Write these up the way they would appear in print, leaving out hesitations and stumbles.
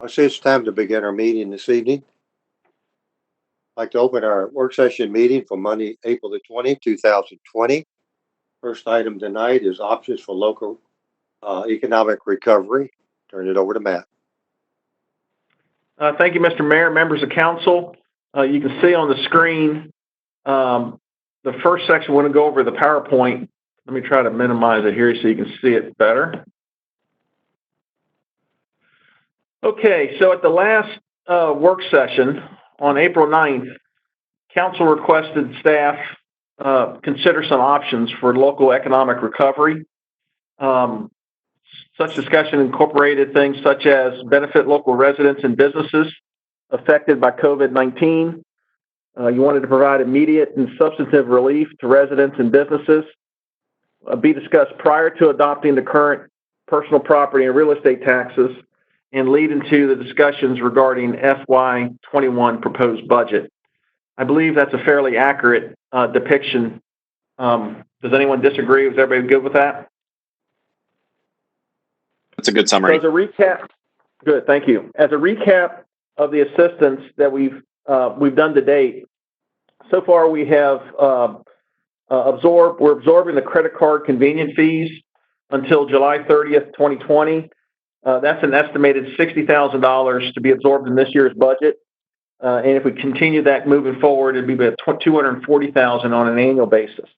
I see it's time to begin our meeting this evening. I'd like to open our work session meeting for Monday, April the 20th, 2020. First item tonight is options for local economic recovery. Turn it over to Matt. Thank you, Mr. Mayor, members of council. You can see on the screen the first section. We're going to go over the PowerPoint. Let me try to minimize it here so you can see it better. Okay, so at the last work session on April 9th, council requested staff consider some options for local economic recovery. Such discussion incorporated things such as benefit local residents and businesses affected by COVID-19. You wanted to provide immediate and substantive relief to residents and businesses. Be discussed prior to adopting the current personal property and real estate taxes and lead into the discussions regarding FY21 proposed budget. I believe that's a fairly accurate depiction. Does anyone disagree? Was everybody good with that? That's a good summary. So as a recap, good, thank you. As a recap of the assistance that we've done to date, so far we have we're absorbing the credit card convenience fees until July 30th, 2020. That's an estimated $60,000 to be absorbed in this year's budget. And if we continue that moving forward, it'd be about $240,000 on an annual basis.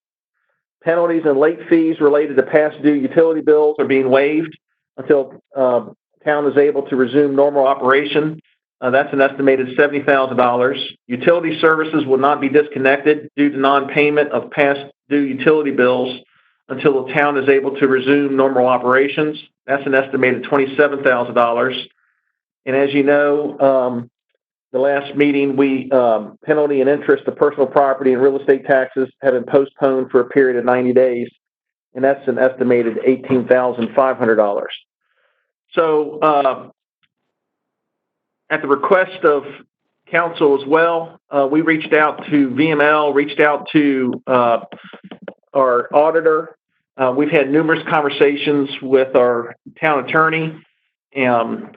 Penalties and late fees related to past due utility bills are being waived until town is able to resume normal operation. That's an estimated $70,000. Utility services will not be disconnected due to non-payment of past due utility bills until the town is able to resume normal operations. That's an estimated $27,000. And as you know, the last meeting, penalty and interest to personal property and real estate taxes have been postponed for a period of 90 days, and that's an estimated $18,500. So, at the request of council as well, we reached out to VML, reached out to our auditor. We've had numerous conversations with our town attorney, and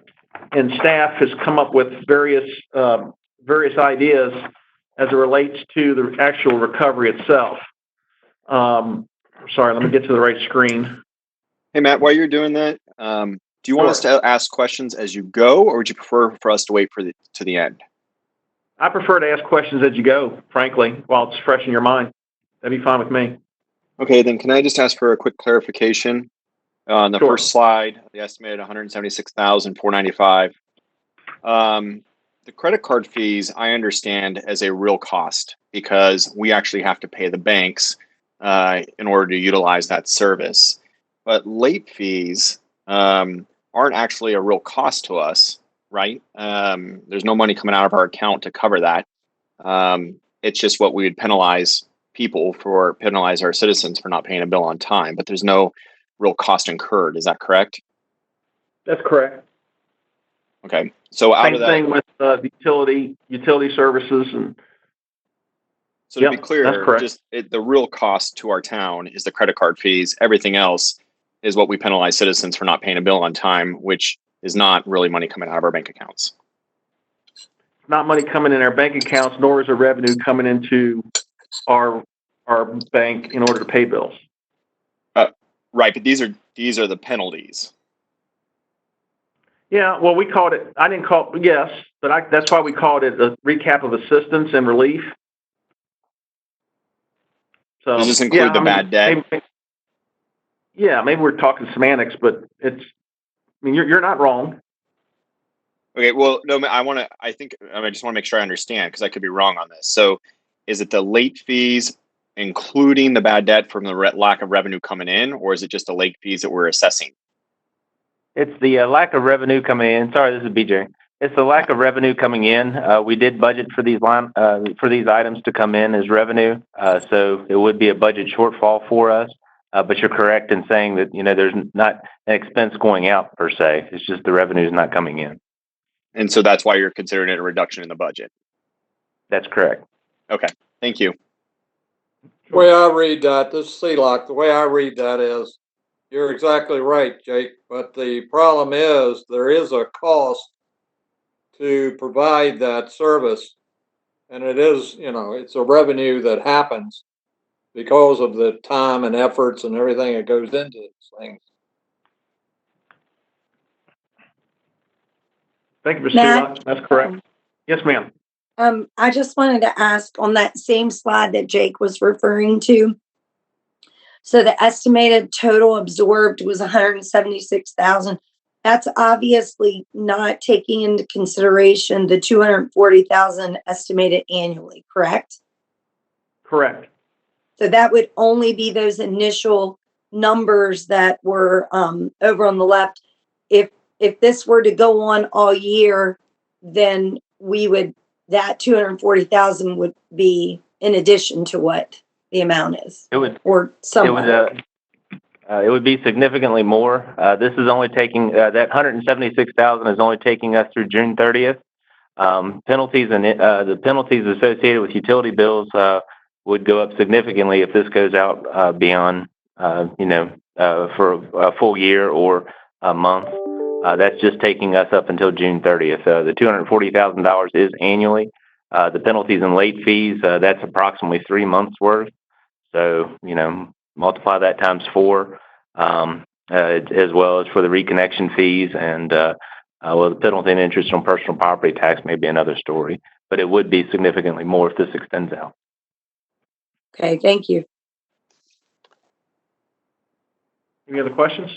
staff has come up with various ideas as it relates to the actual recovery itself. Sorry, let me get to the right screen. Hey, Matt, while you're doing that, do you want us to ask questions as you go, or would you prefer for us to wait to the end? I prefer to ask questions as you go, frankly, while it's fresh in your mind. That'd be fine with me. Okay, then can I just ask for a quick clarification? On the first slide, the estimated $176,495. The credit card fees, I understand as a real cost because we actually have to pay the banks in order to utilize that service. But late fees aren't actually a real cost to us, right? There's no money coming out of our account to cover that. It's just what we would penalize our citizens for not paying a bill on time, but there's no real cost incurred. Is that correct? That's correct. Okay. So out Same of that, thing with utility services, and so to be clear, just the real cost to our town is the credit card fees. Everything else is what we penalize citizens for not paying a bill on time, which is not really money coming out of our bank accounts. Not money coming in our bank accounts, nor is there revenue coming into our bank in order to pay bills. Right, but these are the penalties. Yeah, well, we called it. I didn't call it. Yes, but that's why we called it a recap of assistance and relief. So does this include the bad debt? Maybe we're talking semantics, but it's. I mean, you're not wrong. Okay, well, no, I just want to make sure I understand because I could be wrong on this. So, is it the late fees, including the bad debt from the lack of revenue coming in, or is it just the late fees that we're assessing? It's the lack of revenue coming in. Sorry, this is BJ. It's the lack of revenue coming in. We did budget for these items to come in as revenue, so it would be a budget shortfall for us. But you're correct in saying that there's not an expense going out per se. It's just the revenue is not coming in. And so that's why you're considering it a reduction in the budget. That's correct. Okay, thank you. The way I read that, this is C-Lock, the way I read that is, you're exactly right, Jake, but the problem is there is a cost to provide that service. And it is, it's a revenue that happens because of the time and efforts and everything that goes into these things. Thank you, Ms. Matt? Seelock. That's correct. Yes, ma'am. I just wanted to ask on that same slide that Jake was referring to. So the estimated total absorbed was 176,000. That's obviously not taking into consideration the 240,000 estimated annually, correct? Correct. So that would only be those initial numbers that were over on the left. If this were to go on all year, then that 240,000 would be in addition to what the amount is. It would. Or somewhat. It would be significantly more. This is only taking that 176,000 is only taking us through June 30th. Penalties and the penalties associated with utility bills would go up significantly if this goes out beyond for a full year or a month. That's just taking us up until June 30th. The $240,000 is annually. The penalties and late fees, that's approximately 3 months worth. So, multiply that times 4, as well as for the reconnection fees and, the penalty and interest on personal property tax may be another story, but it would be significantly more if this extends out. Okay, thank you. Any other questions?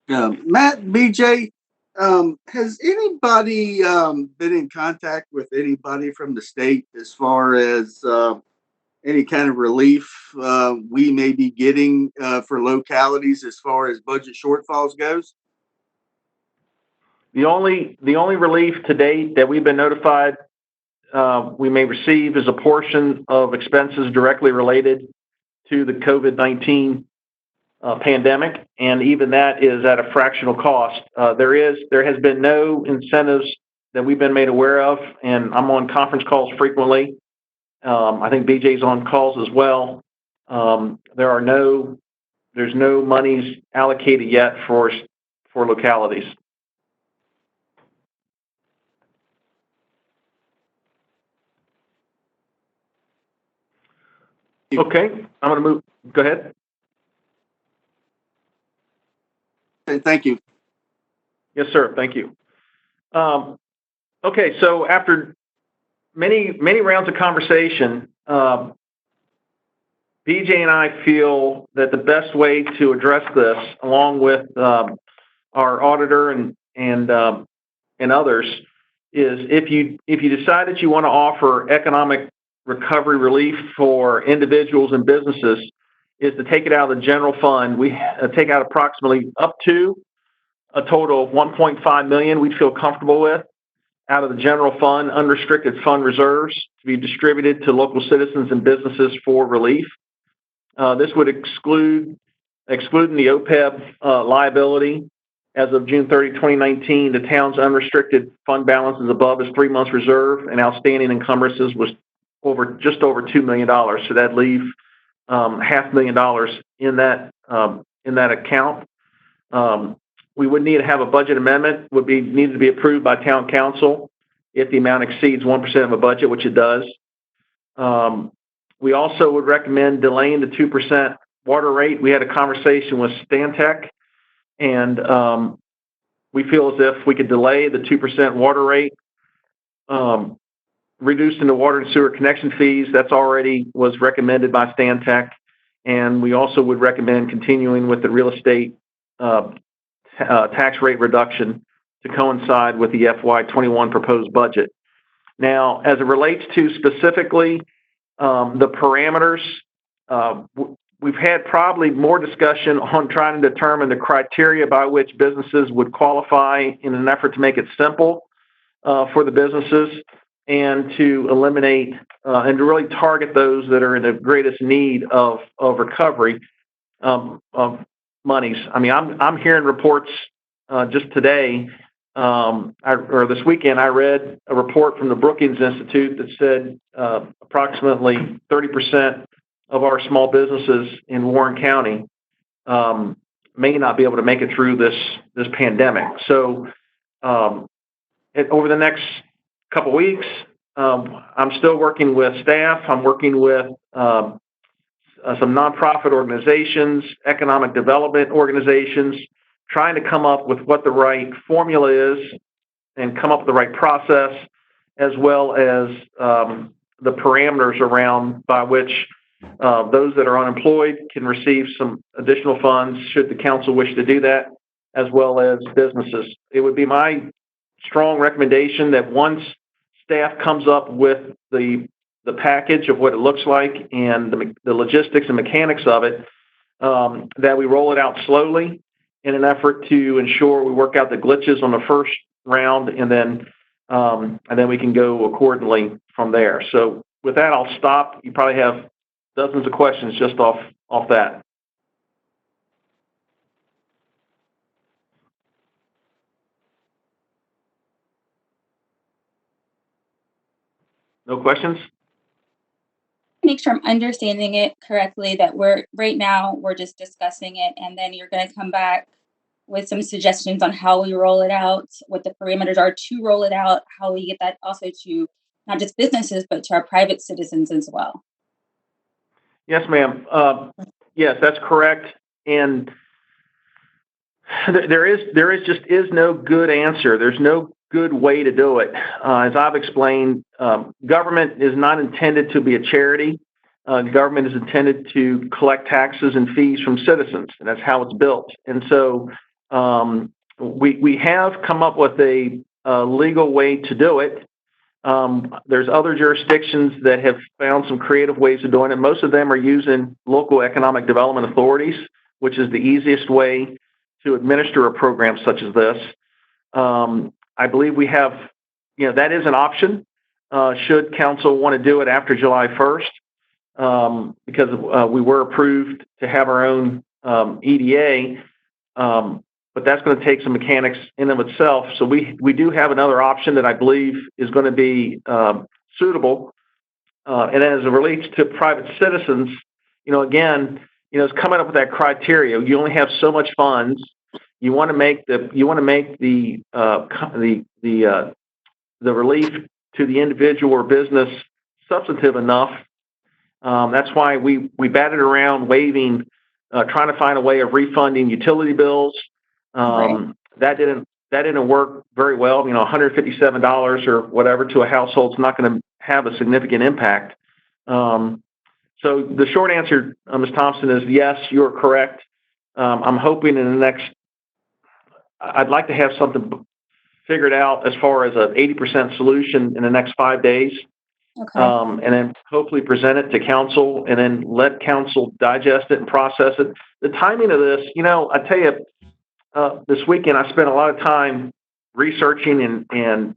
Matt, BJ, has anybody been in contact with anybody from the state as far as any kind of relief we may be getting for localities as far as budget shortfalls goes? The only relief to date that we've been notified we may receive is a portion of expenses directly related to the COVID-19 pandemic, and even that is at a fractional cost. There has been no incentives that we've been made aware of, and I'm on conference calls frequently. I think BJ's on calls as well. There's no monies allocated yet for localities. Okay, I'm going to move. Go ahead. Thank you. Yes, sir. Thank you. Okay, so after many rounds of conversation, BJ and I feel that the best way to address this, along with our auditor and others, is if you decide that you want to offer economic recovery relief for individuals and businesses, is to take it out of the general fund. We take out approximately up to a total of $1.5 million we'd feel comfortable with out of the general fund, unrestricted fund reserves to be distributed to local citizens and businesses for relief. This would excluding the OPEB liability. As of June 30, 2019, the town's unrestricted fund balance is above its 3 months reserve, and outstanding encumbrances was just over $2 million. So that'd leave $500,000 in that account. We would need to have a budget amendment, needed to be approved by town council if the amount exceeds 1% of a budget, which it does. We also would recommend delaying the 2% water rate. We had a conversation with Stantec, and we feel as if we could delay the 2% water rate, reducing the water and sewer connection fees. That's already was recommended by Stantec. And we also would recommend continuing with the real estate tax rate reduction to coincide with the FY21 proposed budget. Now, as it relates to specifically the parameters, we've had probably more discussion on trying to determine the criteria by which businesses would qualify in an effort to make it simple for the businesses and to eliminate and to really target those that are in the greatest need of recovery of monies. I mean, I'm hearing reports just today or this weekend. I read a report from the Brookings Institute that said approximately 30% of our small businesses in Warren County may not be able to make it through this pandemic. So over the next couple weeks. I'm still working with staff. I'm working with some nonprofit organizations, economic development organizations, trying to come up with what the right formula is and come up with the right process, as well as the parameters around by which those that are unemployed can receive some additional funds should the council wish to do that, as well as businesses. It would be my strong recommendation that once staff comes up with the package of what it looks like and the logistics and mechanics of it, that we roll it out slowly in an effort to ensure we work out the glitches on the first round, and then we can go accordingly from there. So with that, I'll stop. You probably have dozens of questions just off that. No questions? Make sure I'm understanding it correctly, that right now we're just discussing it, and then you're going to come back with some suggestions on how we roll it out, what the parameters are to roll it out, how we get that also to not just businesses, but to our private citizens as well. Yes, ma'am. Yes, that's correct. And there is no good answer. There's no good way to do it. As I've explained, government is not intended to be a charity. Government is intended to collect taxes and fees from citizens, and that's how it's built. And so we have come up with a legal way to do it. There's other jurisdictions that have found some creative ways of doing it. Most of them are using local economic development authorities, which is the easiest way to administer a program such as this. I believe we have, that is an option should council want to do it after July 1st, because we were approved to have our own EDA, but that's going to take some mechanics in and of itself. So we do have another option that I believe is going to be suitable. And as it relates to private citizens, again, it's coming up with that criteria. You only have so much funds. You want to make the relief to the individual or business substantive enough. That's why we batted around waiving, trying to find a way of refunding utility bills. Right. That didn't work very well. $157 or whatever to a household is not going to have a significant impact. So the short answer, Ms. Thompson, is yes, you're correct. I'm hoping I'd like to have something figured out as far as an 80% solution in the next 5 days. Okay. And then hopefully present it to council and then let council digest it and process it. The timing of this, I tell you, this weekend I spent a lot of time researching and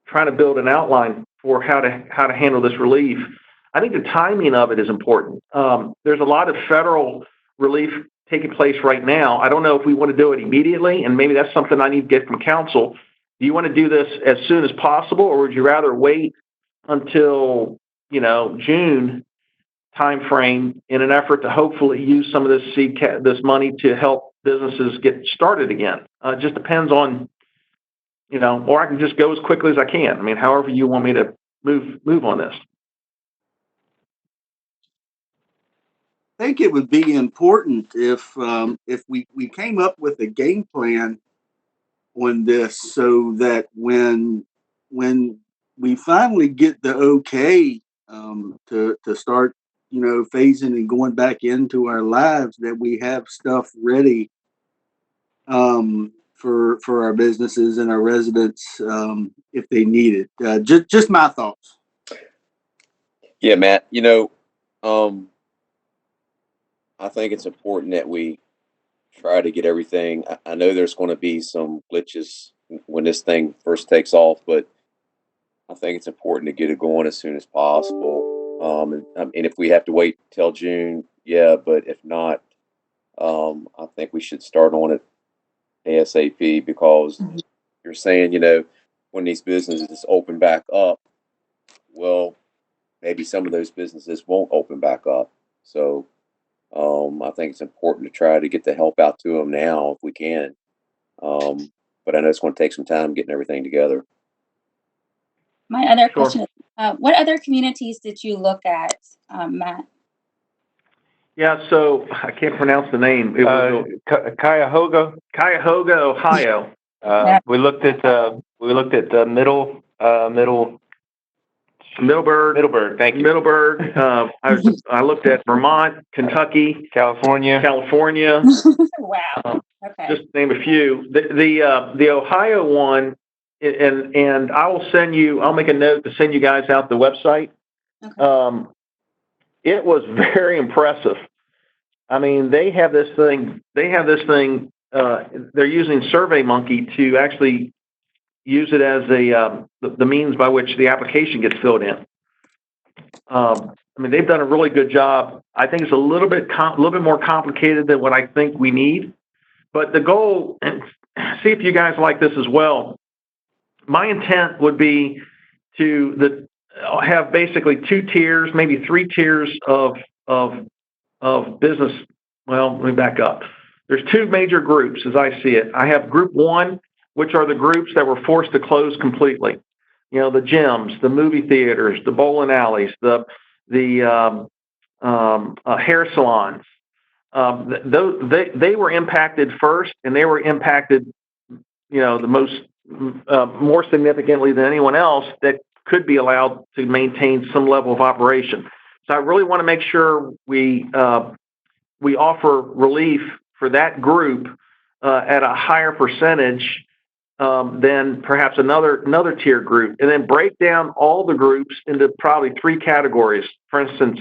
trying to build an outline for how to handle this relief. I think the timing of it is important. There's a lot of federal relief taking place right now. I don't know if we want to do it immediately, and maybe that's something I need to get from council. Do you want to do this as soon as possible, or would you rather wait until June timeframe in an effort to hopefully use some of this money to help businesses get started again? It just depends on, or I can just go as quickly as I can. I mean, however you want me to move on this. I think it would be important if we came up with a game plan on this, so that when we finally get the okay to start phasing and going back into our lives, that we have stuff ready for our businesses and our residents if they need it. Just my thoughts. Yeah, Matt, I think it's important that we try to get everything. I know there's going to be some glitches when this thing first takes off, but I think it's important to get it going as soon as possible. And if we have to wait till June, yeah, but if not, I think we should start on it ASAP, because you're saying, when these businesses open back up, well, maybe some of those businesses won't open back up. So I think it's important to try to get the help out to them now if we can. But I know it's going to take some time getting everything together. My other Sure. question is, what other communities did you look at, Matt? Yeah, so I can't pronounce the name. It was Cuyahoga. Cuyahoga, Ohio. Yeah. We looked at Middleburg. Thank you. Middleburg. I looked at Vermont, Kentucky, California. Wow. Okay. just to name a few. The Ohio one, and I will send you. I'll make a note to send you guys out the website. Okay. It was very impressive. I mean, they have this thing. They're using SurveyMonkey to actually use it as the means by which the application gets filled in. I mean, they've done a really good job. I think it's a little bit more complicated than what I think we need. But the goal, and see if you guys like this as well. My intent would be to have basically 2 tiers, maybe 3 tiers of business. Well, let me back up. There's 2 major groups as I see it. I have group 1, which are the groups that were forced to close completely. You know, the gyms, the movie theaters, the bowling alleys, the hair salons. They were impacted first, and they were impacted, you know, the most more significantly than anyone else that could be allowed to maintain some level of operation. So I really want to make sure we offer relief for that group at a higher percentage than perhaps another tier group, and then break down all the groups into probably 3 categories. For instance,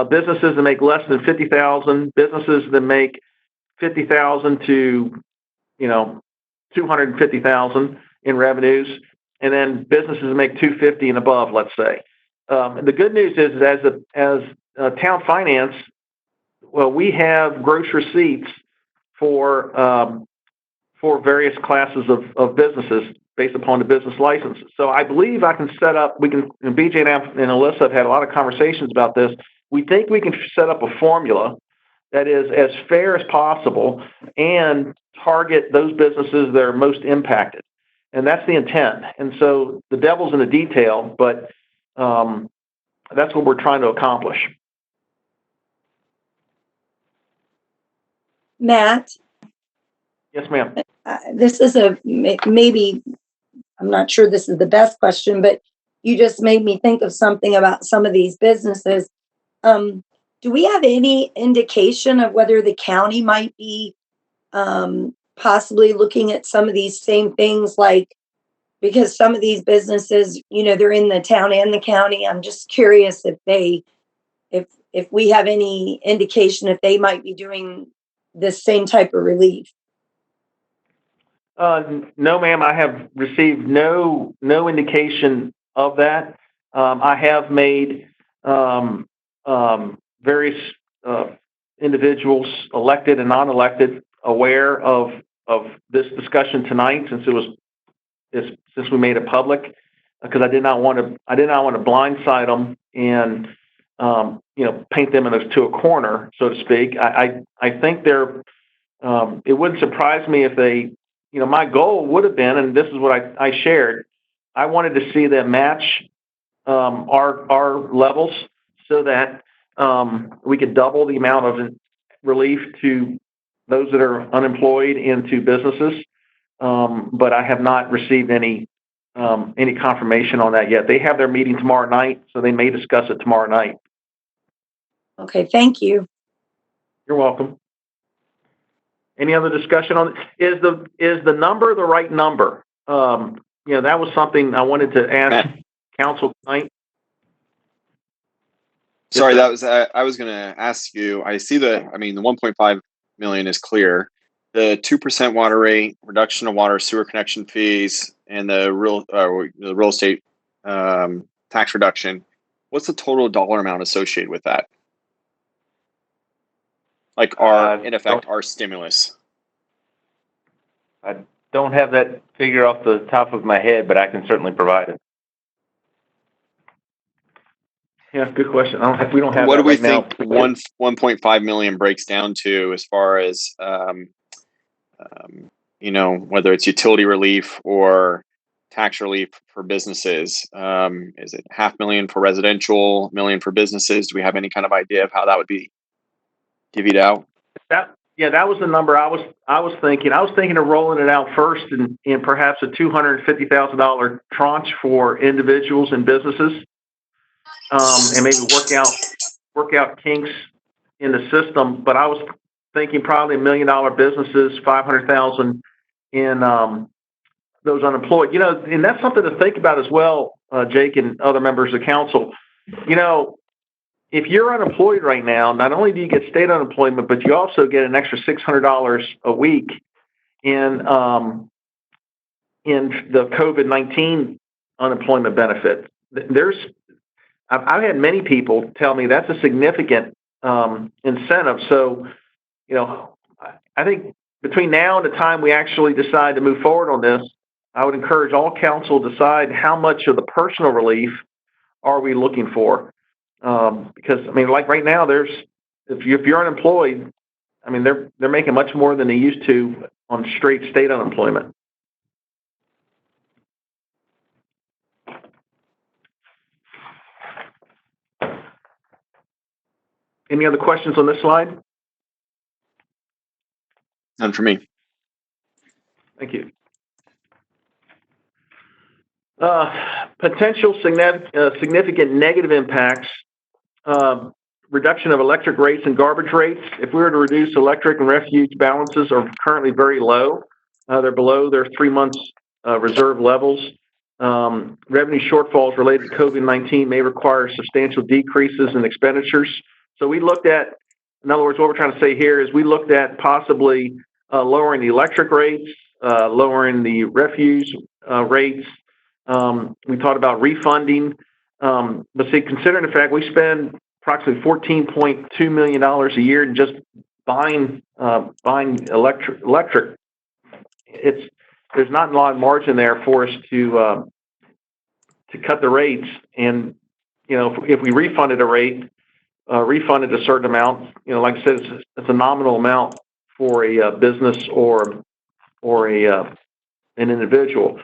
businesses that make less than 50,000, businesses that make 50,000 to 250,000 in revenues, and then businesses that make 250 and above, let's say. The good news is, as town finance, well, we have gross receipts for various classes of businesses based upon the business licenses. So I believe I can set up. And BJ and Alyssa have had a lot of conversations about this. We think we can set up a formula that is as fair as possible and target those businesses that are most impacted. And that's the intent. And so the devil's in the detail, but that's what we're trying to accomplish. Matt? Yes, ma'am. This is maybe, I'm not sure this is the best question, but you just made me think of something about some of these businesses. Do we have any indication of whether the county might be possibly looking at some of these same things, like, because some of these businesses, they're in the town and the county. I'm just curious if we have any indication if they might be doing this same type of relief. No, ma'am. I have received no indication of that. I have made various individuals, elected and non-elected, aware of this discussion tonight, since we made it public, because I did not want to blindside them and paint them to a corner, so to speak. I think they're. It wouldn't surprise me if they. My goal would have been, and this is what I shared. I wanted to see them match our levels so that we could double the amount of relief to those that are unemployed and to businesses. But I have not received any confirmation on that yet. They have their meeting tomorrow night, so they may discuss it tomorrow night. Okay, thank you. You're welcome. Any other discussion on is the number the right number? That was something I wanted to ask council tonight. Sorry, that was I was going to ask you. I see the 1.5 million is clear. The 2% water rate, reduction of water sewer connection fees, and the real estate tax reduction. What's the total dollar amount associated with that? Like our stimulus. I don't have that figure off the top of my head, but I can certainly provide it. Yeah, good question. We don't have. What do we think 1.5 million breaks down to, as far as whether it's utility relief or tax relief for businesses? Is it $500,000 for residential, $1 million for businesses? Do we have any kind of idea of how that would be divvied out? That was the number I was thinking. I was thinking of rolling it out first in perhaps a $250,000 tranche for individuals and businesses, and maybe work out kinks in the system. But I was thinking probably $1 million businesses, 500,000 in those unemployed. And that's something to think about as well, Jake and other members of council. If you're unemployed right now, not only do you get state unemployment, but you also get an extra $600 a week in the COVID-19 unemployment benefit. I've had many people tell me that's a significant incentive. So, I think between now and the time we actually decide to move forward on this, I would encourage all council to decide how much of the personal relief are we looking for. Because like right now, if you're unemployed, they're making much more than they used to on straight state unemployment. Any other questions on this slide? None for me. Thank you. Potential significant negative impacts. Reduction of electric rates and garbage rates. If we were to reduce electric and refuse balances are currently very low. They're below their 3 months reserve levels. Revenue shortfalls related to COVID-19 may require substantial decreases in expenditures. So we looked at, in other words, what we're trying to say here is we looked at possibly lowering the electric rates, lowering the refuse rates. We thought about refunding. But see, considering the fact we spend approximately $14.2 million a year in just buying electric, there's not a lot of margin there for us to cut the rates. And if we refunded a rate, refunded a certain amount, like I said, it's a nominal amount for a business or an individual.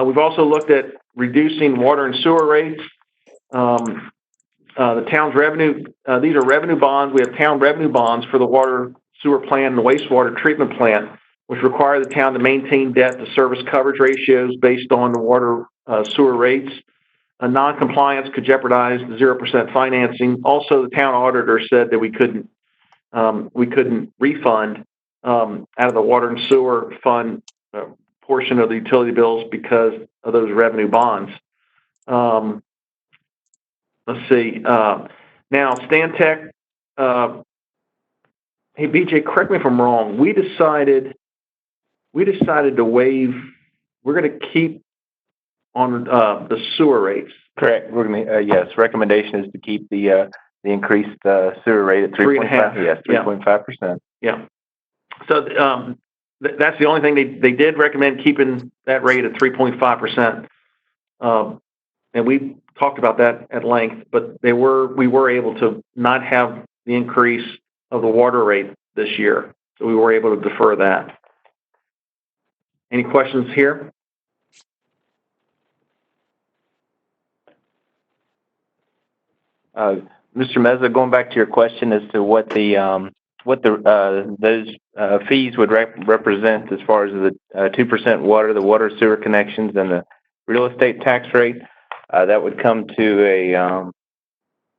We've also looked at reducing water and sewer rates. The town's revenue, these are revenue bonds. We have town revenue bonds for the water sewer plant and the wastewater treatment plant, which require the town to maintain debt to service coverage ratios based on the water sewer rates. Non-compliance could jeopardize the 0% financing. Also, the town auditor said that we couldn't refund out of the water and sewer fund portion of the utility bills because of those revenue bonds. Let's see. Now, Stantec. Hey, BJ, correct me if I'm wrong. We decided to waive. We're going to keep on the sewer rates. Correct. We're going to yes. Recommendation is to keep the increased sewer rate at 3.5. Yes, 3.5%. Yeah. So that's the only thing they did recommend, keeping that rate at 3.5%. And we talked about that at length, but we were able to not have the increase of the water rate this year, so we were able to defer that. Any questions here? Mr. Meza, going back to your question as to what those fees would represent as far as the 2% water, the water sewer connections, and the real estate tax rate, that would come to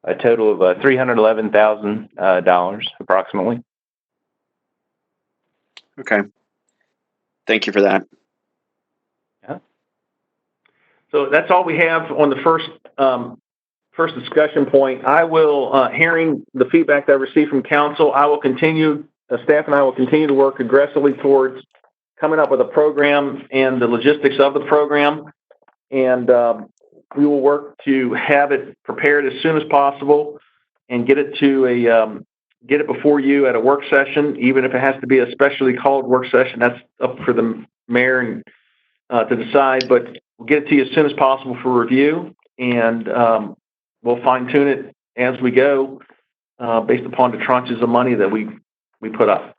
a total of $311,000 approximately. Okay. Thank you for that. Yeah. So that's all we have on the first discussion point. I will, hearing the feedback that I received from council, I will continue, staff and I will continue to work aggressively towards coming up with a program and the logistics of the program. And we will work to have it prepared as soon as possible and get it before you at a work session, even if it has to be a specially called work session. That's up for the mayor and to decide, but we'll get it to you as soon as possible for review, and we'll fine tune it as we go based upon the tranches of money that we put up.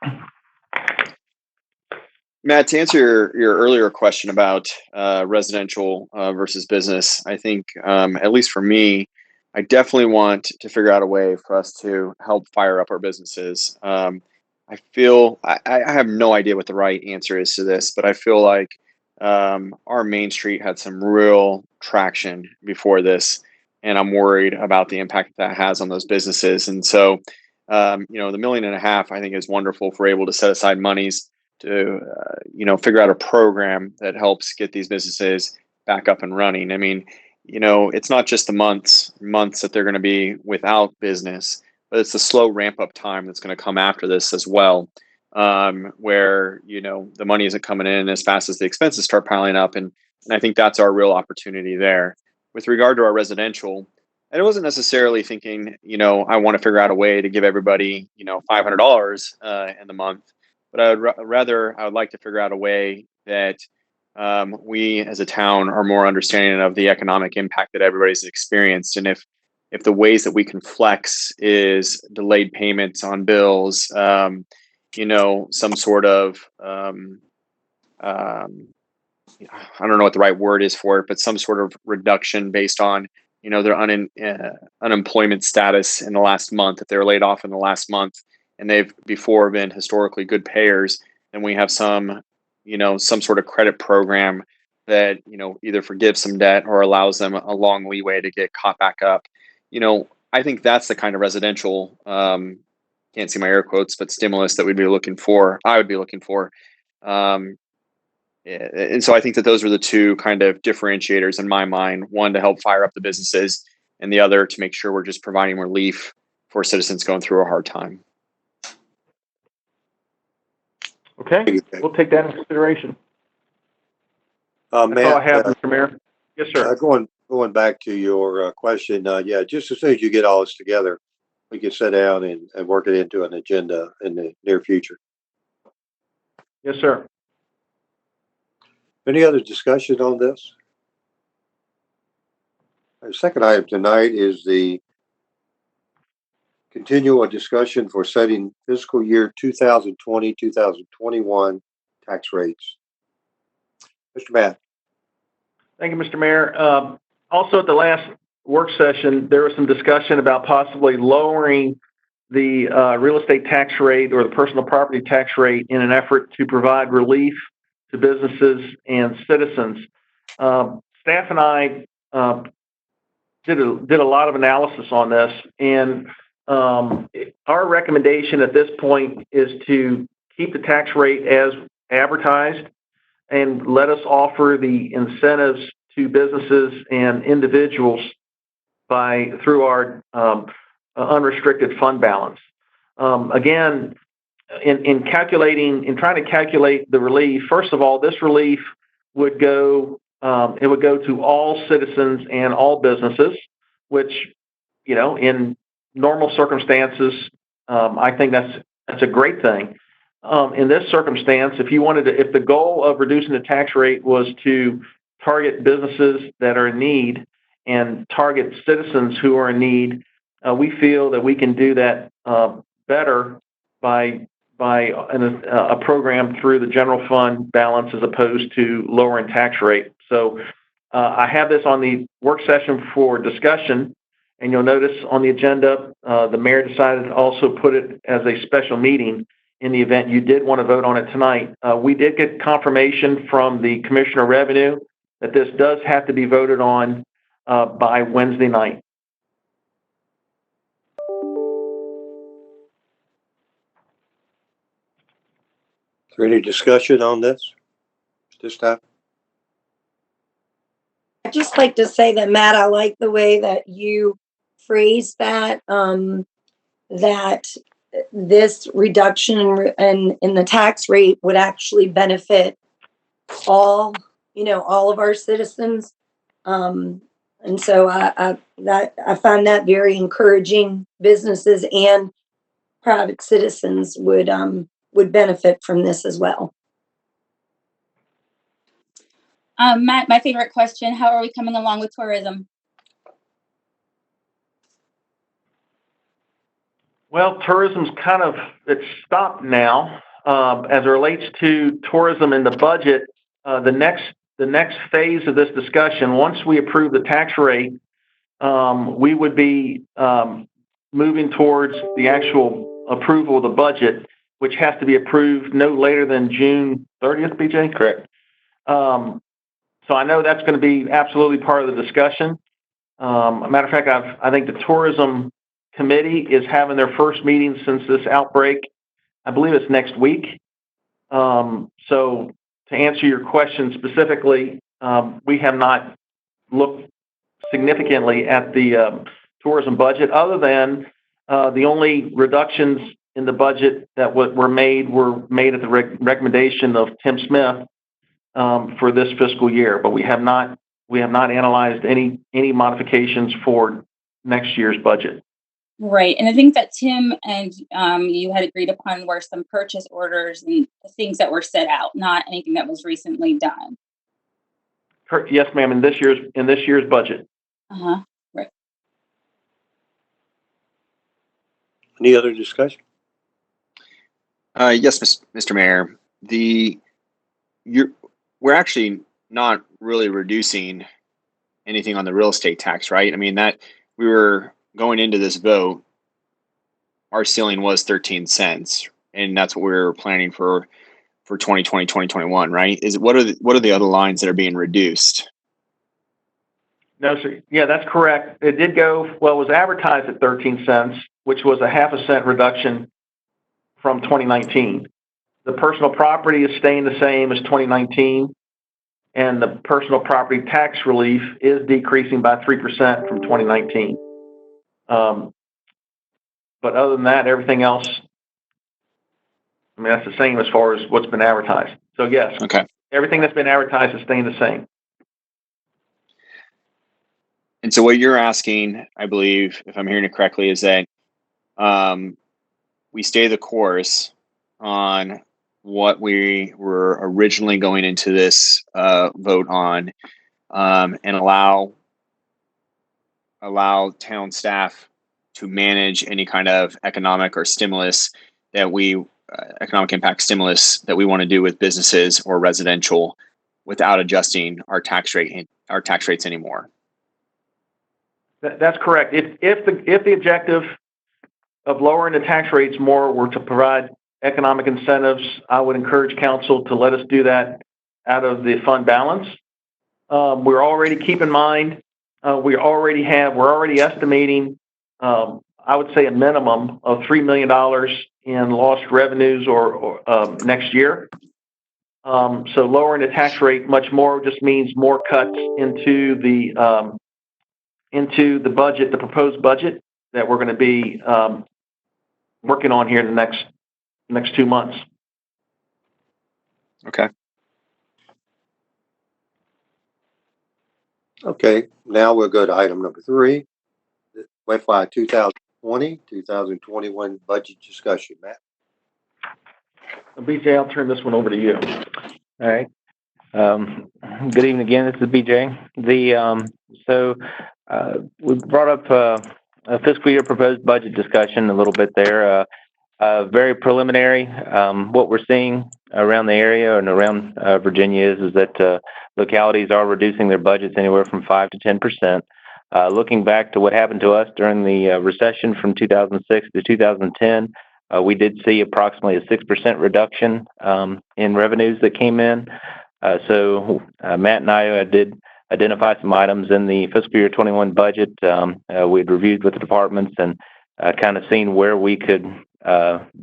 Matt, to answer your earlier question about residential versus business, I think, at least for me, I definitely want to figure out a way for us to help fire up our businesses. I feel I have no idea what the right answer is to this, but I feel like our Main Street had some real traction before this, and I'm worried about the impact that has on those businesses. And so, the $1.5 million, I think, is wonderful if we're able to set aside monies to figure out a program that helps get these businesses back up and running. I mean, it's not just the months that they're going to be without business, but it's the slow ramp up time that's going to come after this as well, where the money isn't coming in as fast as the expenses start piling up, and I think that's our real opportunity there. With regard to our residential, I wasn't necessarily thinking, I want to figure out a way to give everybody, $500 in the month. But I would like to figure out a way that we as a town are more understanding of the economic impact that everybody's experienced. And if the ways that we can flex is delayed payments on bills, some sort of, I don't know what the right word is for it, but some sort of reduction based on, their unemployment status in the last month, if they were laid off in the last month, and they've before been historically good payers, then we have some sort of credit program that, either forgives some debt or allows them a long leeway to get caught back up. I think that's the kind of residential, can't see my air quotes, but stimulus that I would be looking for. And so I think that those are the two kind of differentiators in my mind, one to help fire up the businesses, and the other to make sure we're just providing relief for citizens going through a hard time. Okay, we'll take that into consideration. That's Matt, all I have, Mr. Mayor. Yes, sir. Going back to your question, just as soon as you get all this together, we can sit down and work it into an agenda in the near future. Yes, sir. Any other discussion on this? The second item tonight is the continual discussion for setting fiscal year 2020-2021 tax rates. Mr. Matt. Thank you, Mr. Mayor. Also, at the last work session, there was some discussion about possibly lowering the real estate tax rate or the personal property tax rate in an effort to provide relief to businesses and citizens. Staff and I did a lot of analysis on this, and our recommendation at this point is to keep the tax rate as advertised and let us offer the incentives to businesses and individuals through our unrestricted fund balance. Again, in trying to calculate the relief, first of all, this relief would go to all citizens and all businesses, which, in normal circumstances, I think that's a great thing. In this circumstance, if the goal of reducing the tax rate was to target businesses that are in need and target citizens who are in need, we feel that we can do that better by a program through the general fund balance as opposed to lowering tax rate. So I have this on the work session for discussion, and you'll notice on the agenda, the mayor decided to also put it as a special meeting in the event you did want to vote on it tonight. We did get confirmation from the Commissioner of Revenue that this does have to be voted on by Wednesday night. Is there any discussion on this time? I'd just like to say that, Matt, I like the way that you phrased that, that this reduction in the tax rate would actually benefit all of our citizens. And so I find that very encouraging. Businesses and private citizens would benefit from this as well. Matt, my favorite question, how are we coming along with tourism? Well, tourism's it's stopped now. as it relates to tourism and the budget, the next phase of this discussion, once we approve the tax rate, we would be moving towards the actual approval of the budget, which has to be approved no later than June 30th, BJ? Correct. So I know that's going to be absolutely part of the discussion. A matter of fact, I think the tourism committee is having their first meeting since this outbreak. I believe it's next week. So to answer your question specifically, we have not looked significantly at the tourism budget, other than the only reductions in the budget that were made at the recommendation of Tim Smith for this fiscal year. But we have not analyzed any modifications for next year's budget. Right. And I think that Tim and you had agreed upon were some purchase orders and things that were set out, not anything that was recently done. Yes, ma'am. In this year's budget. Right. Any other discussion? Yes, Mr. Mayor. We're actually not really reducing anything on the real estate tax, right? I mean, that we were going into this vote, our ceiling was 13 cents, and that's what we were planning for 2020, 2021, right? What are the other lines that are being reduced? No, sir. Yeah, that's correct. It did go, well, it was advertised at 13 cents, which was a 0.5 cent reduction from 2019. The personal property is staying the same as 2019, and the personal property tax relief is decreasing by 3% from 2019. But other than that, everything else, I mean, that's the same as far as what's been advertised. So yes, okay. Everything that's been advertised is staying the same. And so what you're asking, I believe, if I'm hearing it correctly, is that we stay the course on what we were originally going into this vote on, and allow town staff to manage any kind of economic impact stimulus that we want to do with businesses or residential, without adjusting our tax rates anymore. That's correct. If the objective of lowering the tax rates more were to provide economic incentives, I would encourage council to let us do that out of the fund balance. We're already, keep in mind, we're already estimating, I would say, a minimum of $3 million in lost revenues or next year. So lowering the tax rate much more just means more cuts into the budget, the proposed budget that we're going to be working on here in the next 2 months. Okay. Okay, now we'll go to item number 3, the FY 2020-2021 budget discussion. Matt? BJ, I'll turn this one over to you. All right. Good evening again. This is BJ. So we brought up a fiscal year proposed budget discussion a little bit there. Very preliminary. What we're seeing around the area and around Virginia is that localities are reducing their budgets anywhere from 5 to 10%. Looking back to what happened to us during the recession from 2006 to 2010, we did see approximately a 6% reduction in revenues that came in. So Matt and I did identify some items in the fiscal year 21 budget. We'd reviewed with the departments and kind of seen where we could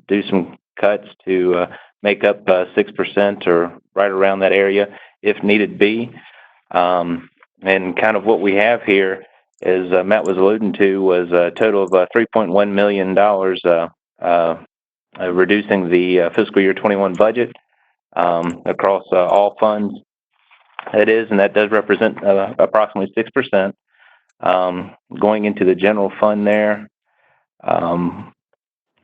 do some cuts to make up 6% or right around that area if needed be. And kind of what we have here, as Matt was alluding to, was a total of $3.1 million reducing the fiscal year 21 budget across all funds. It is, and that does represent approximately 6%. Going into the general fund there,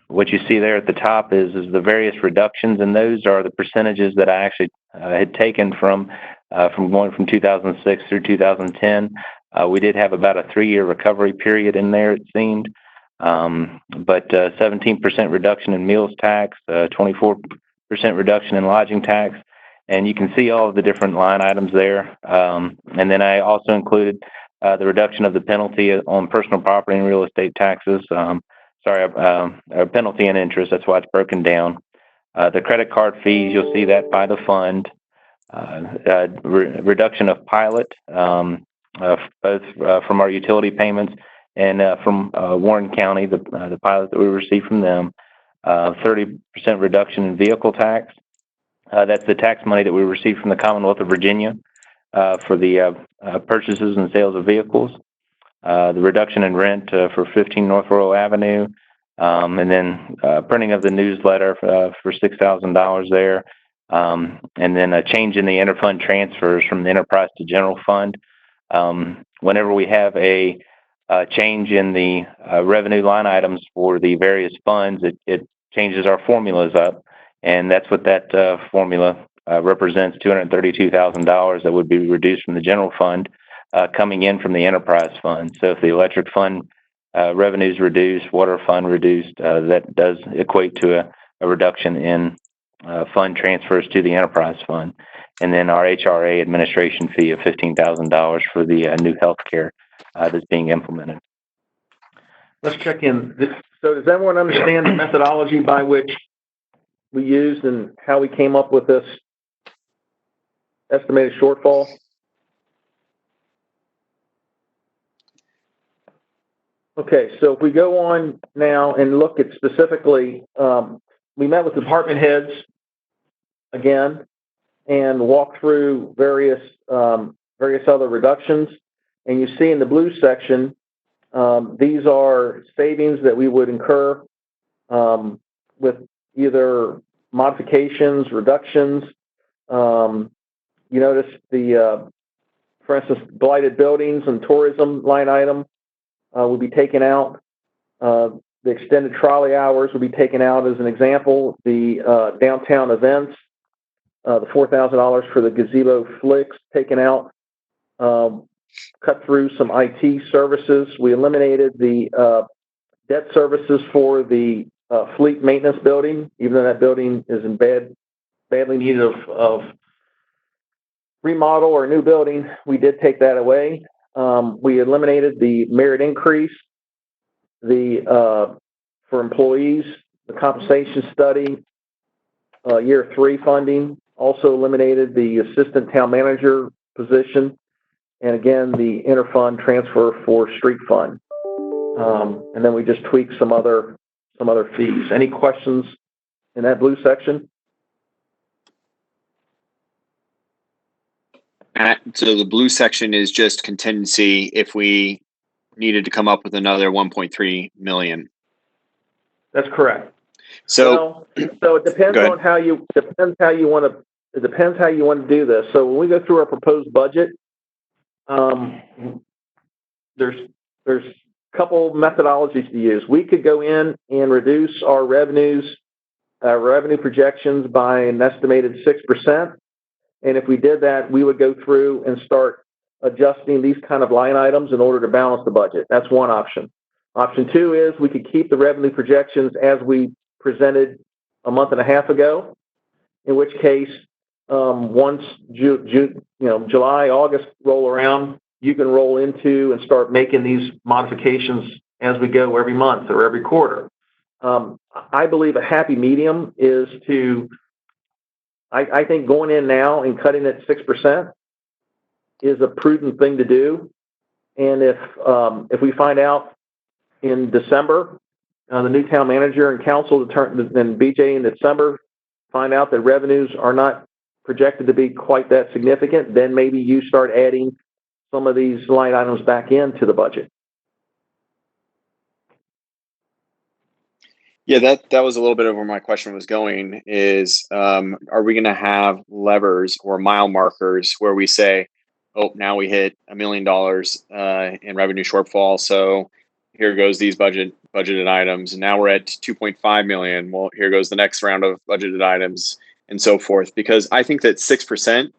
what you see there at the top is the various reductions, and those are the percentages that I actually had taken from going from 2006 through 2010. We did have about a 3-year recovery period in there, it seemed, but 17% reduction in meals tax, 24% reduction in lodging tax. And you can see all of the different line items there. And then I also included the reduction of the penalty on personal property and real estate taxes. Penalty and interest. That's why it's broken down. The credit card fees, you'll see that by the fund. Reduction of pilot, both from our utility payments and from Warren County, the pilot that we received from them. 30% reduction in vehicle tax. That's the tax money that we received from the Commonwealth of Virginia for the purchases and sales of vehicles. The reduction in rent for 15 North Royal Avenue, and then printing of the newsletter for $6,000 there, and then a change in the interfund transfers from the enterprise to general fund. Whenever we have a change in the revenue line items for the various funds, it changes our formulas up, and that's what that formula represents, $232,000 that would be reduced from the general fund coming in from the enterprise fund. So if the electric fund revenues reduced, water fund reduced, that does equate to a reduction in fund transfers to the enterprise fund. And then our HRA administration fee of $15,000 for the new healthcare that's being implemented. Let's check in. So does everyone understand the methodology by which we used and how we came up with this estimated shortfall? Okay, so if we go on now and look at specifically, we met with department heads again and walked through various other reductions. And you see in the blue section, these are savings that we would incur with either modifications, reductions. You notice for instance, blighted buildings and tourism line item will be taken out. The extended trolley hours will be taken out as an example. The downtown events, the $4,000 for the gazebo flicks taken out. Cut through some IT services. We eliminated the debt services for the fleet maintenance building, even though that building is in badly needed of remodel or new building. We did take that away. We eliminated the merit increase, for employees, the compensation study, year 3 funding. Also eliminated the assistant town manager position, and again the interfund transfer for street fund. And then we just tweaked some other fees. Any questions in that blue section? So the blue section is just contingency if we needed to come up with another 1.3 million. That's correct. So, so it depends on how you want to do this. So when we go through our proposed budget, there's a couple methodologies to use. We could go in and reduce our revenue projections by an estimated 6%. And if we did that, we would go through and start adjusting these kind of line items in order to balance the budget. That's one option. Option 2 is we could keep the revenue projections as we presented a month and a half ago, in which case, once July, August roll around, you can roll into and start making these modifications as we go every month or every quarter. I believe a happy medium is I think going in now and cutting it 6% is a prudent thing to do. And if we find out in December, the new town manager and council, then BJ in December, find out that revenues are not projected to be quite that significant, then maybe you start adding some of these line items back into the budget. Yeah, that was a little bit of where my question was going is, are we going to have levers or mile markers where we say, oh, now we hit $1 million in revenue shortfall, so here goes these budgeted items, and now we're at 2.5 million. Well, here goes the next round of budgeted items, and so forth. Because I think that 6%,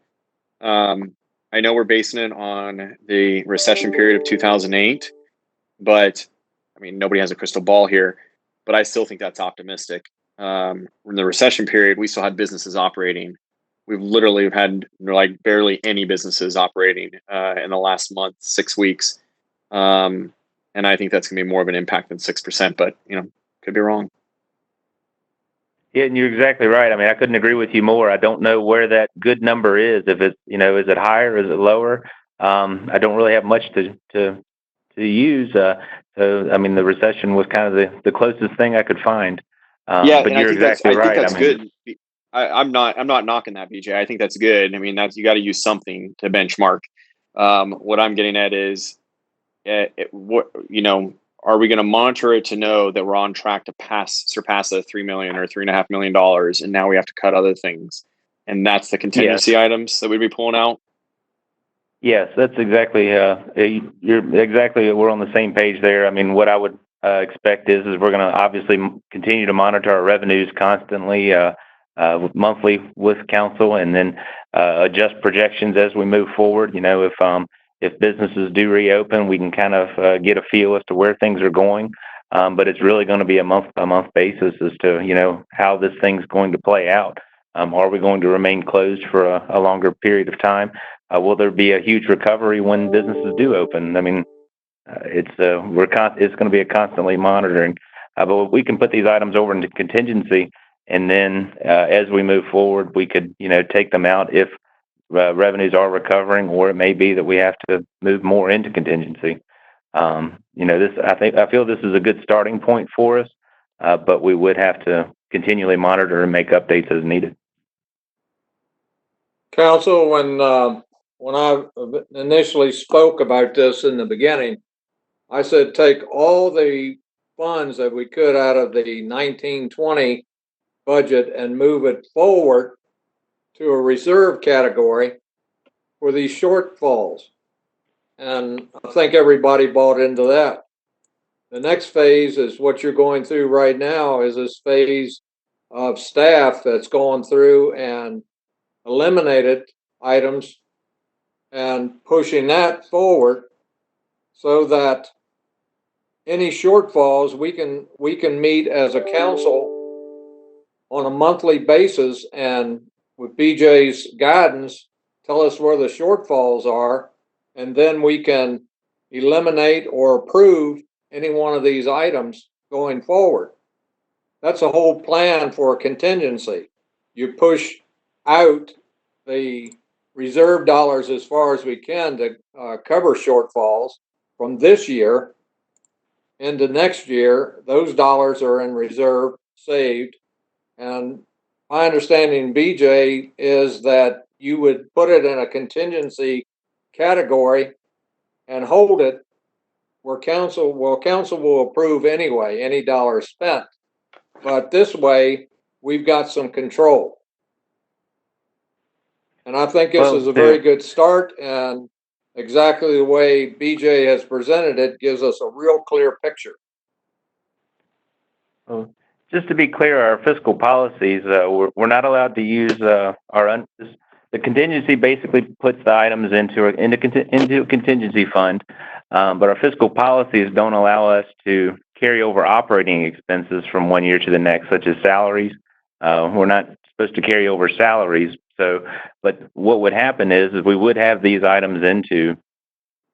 I know we're basing it on the recession period of 2008, but I mean, nobody has a crystal ball here, but I still think that's optimistic. in the recession period, we still had businesses operating. We've literally had like barely any businesses operating in the last month, 6 weeks. And I think that's going to be more of an impact than 6%, but could be wrong. Yeah, and you're exactly right. I mean, I couldn't agree with you more. I don't know where that good number is. If it's, is it higher? Is it lower? I don't really have much to use. So, I mean, the recession was kind of the closest thing I could find. Yeah, but and you're exactly right. I think that's good. I'm not knocking that, BJ. I think that's good. I mean, you got to use something to benchmark. What I'm getting at is, are we going to monitor it to know that we're on track to surpass the $3 million or $3.5 million, and now we have to cut other things, and that's the contingency items that we'd be pulling out. Yes, that's exactly. You're exactly. We're on the same page there. I mean, what I would expect is we're going to obviously continue to monitor our revenues constantly, monthly with council, and then adjust projections as we move forward. If businesses do reopen, we can kind of get a feel as to where things are going. But it's really going to be a month by month basis as to how this thing's going to play out. Are we going to remain closed for a longer period of time? Will there be a huge recovery when businesses do open? I mean, it's going to be a constantly monitoring. But we can put these items over into contingency, and then as we move forward, we could take them out if revenues are recovering, or it may be that we have to move more into contingency. I feel this is a good starting point for us, but we would have to continually monitor and make updates as needed. Council, when I initially spoke about this in the beginning, I said take all the funds that we could out of the 1920 budget and move it forward to a reserve category for these shortfalls. And I think everybody bought into that. The next phase is what you're going through right now, is this phase of staff that's going through and eliminated items and pushing that forward so that any shortfalls we can meet as a council on a monthly basis, and with BJ's guidance, tell us where the shortfalls are, and then we can eliminate or approve any one of these items going forward. That's a whole plan for a contingency. You push out the reserve dollars as far as we can to cover shortfalls from this year into next year. Those dollars are in reserve, saved. And my understanding, BJ, is that you would put it in a contingency category and hold it where council will approve anyway, any dollar spent. But this way, we've got some control. And I think this is a very good start, and exactly the way BJ has presented it gives us a real clear picture. Well, just to be clear, our fiscal policies, we're not allowed to use the contingency basically puts the items into a contingency fund, but our fiscal policies don't allow us to carry over operating expenses from one year to the next, such as salaries. We're not supposed to carry over salaries. But what would happen is we would have these items into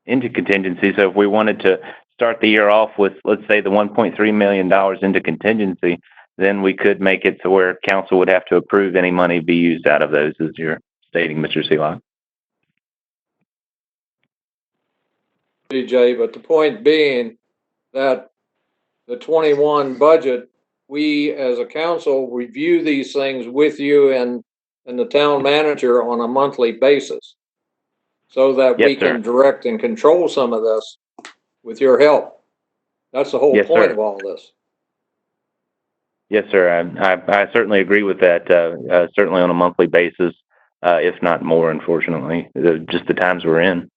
contingency. So if we wanted to start the year off with, let's say, the $1.3 million into contingency, then we could make it to where council would have to approve any money be used out of those, as you're stating, Mr. Seelock. BJ, but the point being that the 21 budget, we as a council review these things with you and the town manager on a monthly basis, so that we can direct and control some of this with your help. That's the whole point of all this. Yes, sir. I certainly agree with that. Certainly on a monthly basis, if not more, unfortunately, just the times we're in.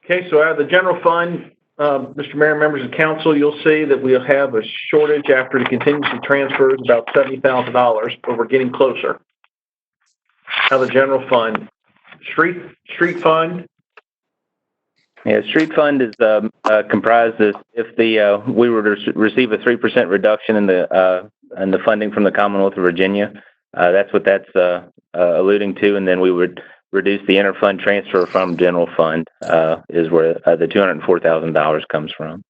Okay, so out of the general fund, Mr. Mayor, members of council, you'll see that we'll have a shortage after the contingency transfers, about $70,000, but we're getting closer. Out of the general fund, street fund, Yeah, street fund is comprised of if we were to receive a 3% reduction in the funding from the Commonwealth of Virginia. That's what that's alluding to, and then we would reduce the interfund transfer from general fund is where the $204,000 comes from,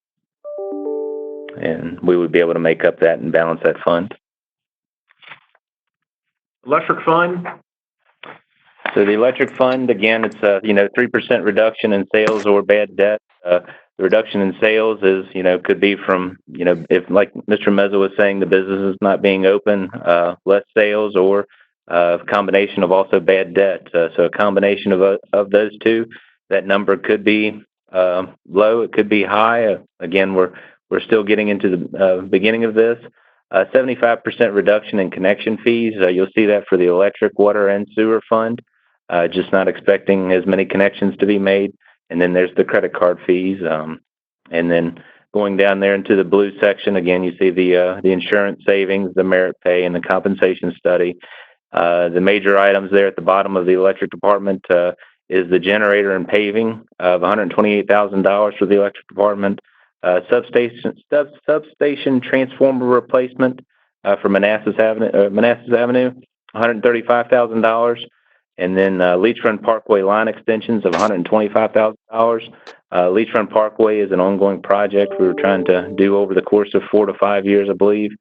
and we would be able to make up that and balance that fund. Electric fund. So the electric fund, again, it's a 3% reduction in sales or bad debt. The reduction in sales is could be from if, like Mr. Mezza was saying, the business is not being open, less sales, or a combination of also bad debt. So a combination of those two, that number could be low, it could be high. Again, we're still getting into the beginning of this. 75% reduction in connection fees. You'll see that for the electric, water, and sewer fund. Just not expecting as many connections to be made. And then there's the credit card fees. And then going down there into the blue section, again, you see the insurance savings, the merit pay, and the compensation study. The major items there at the bottom of the electric department is the generator and paving of $128,000 for the electric department. Substation transformer replacement for Manassas Avenue, $135,000. And then Leach Run Parkway line extensions of $125,000. Leach Run Parkway is an ongoing project we were trying to do over the course of 4 to 5 years, I believe.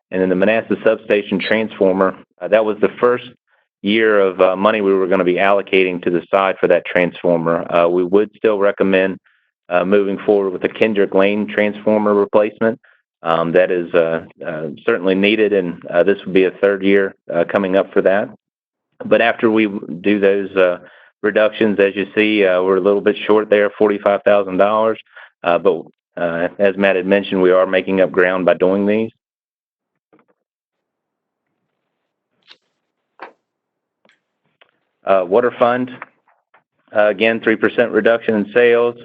And then the Manassas substation transformer, that was the first year of money we were going to be allocating to the side for that transformer. We would still recommend moving forward with the Kendrick Lane transformer replacement. That is certainly needed, and this would be a third year coming up for that. But after we do those reductions, as you see, we're a little bit short there, $45,000. But as Matt had mentioned, we are making up ground by doing these. Water fund, again, 3% reduction in sales,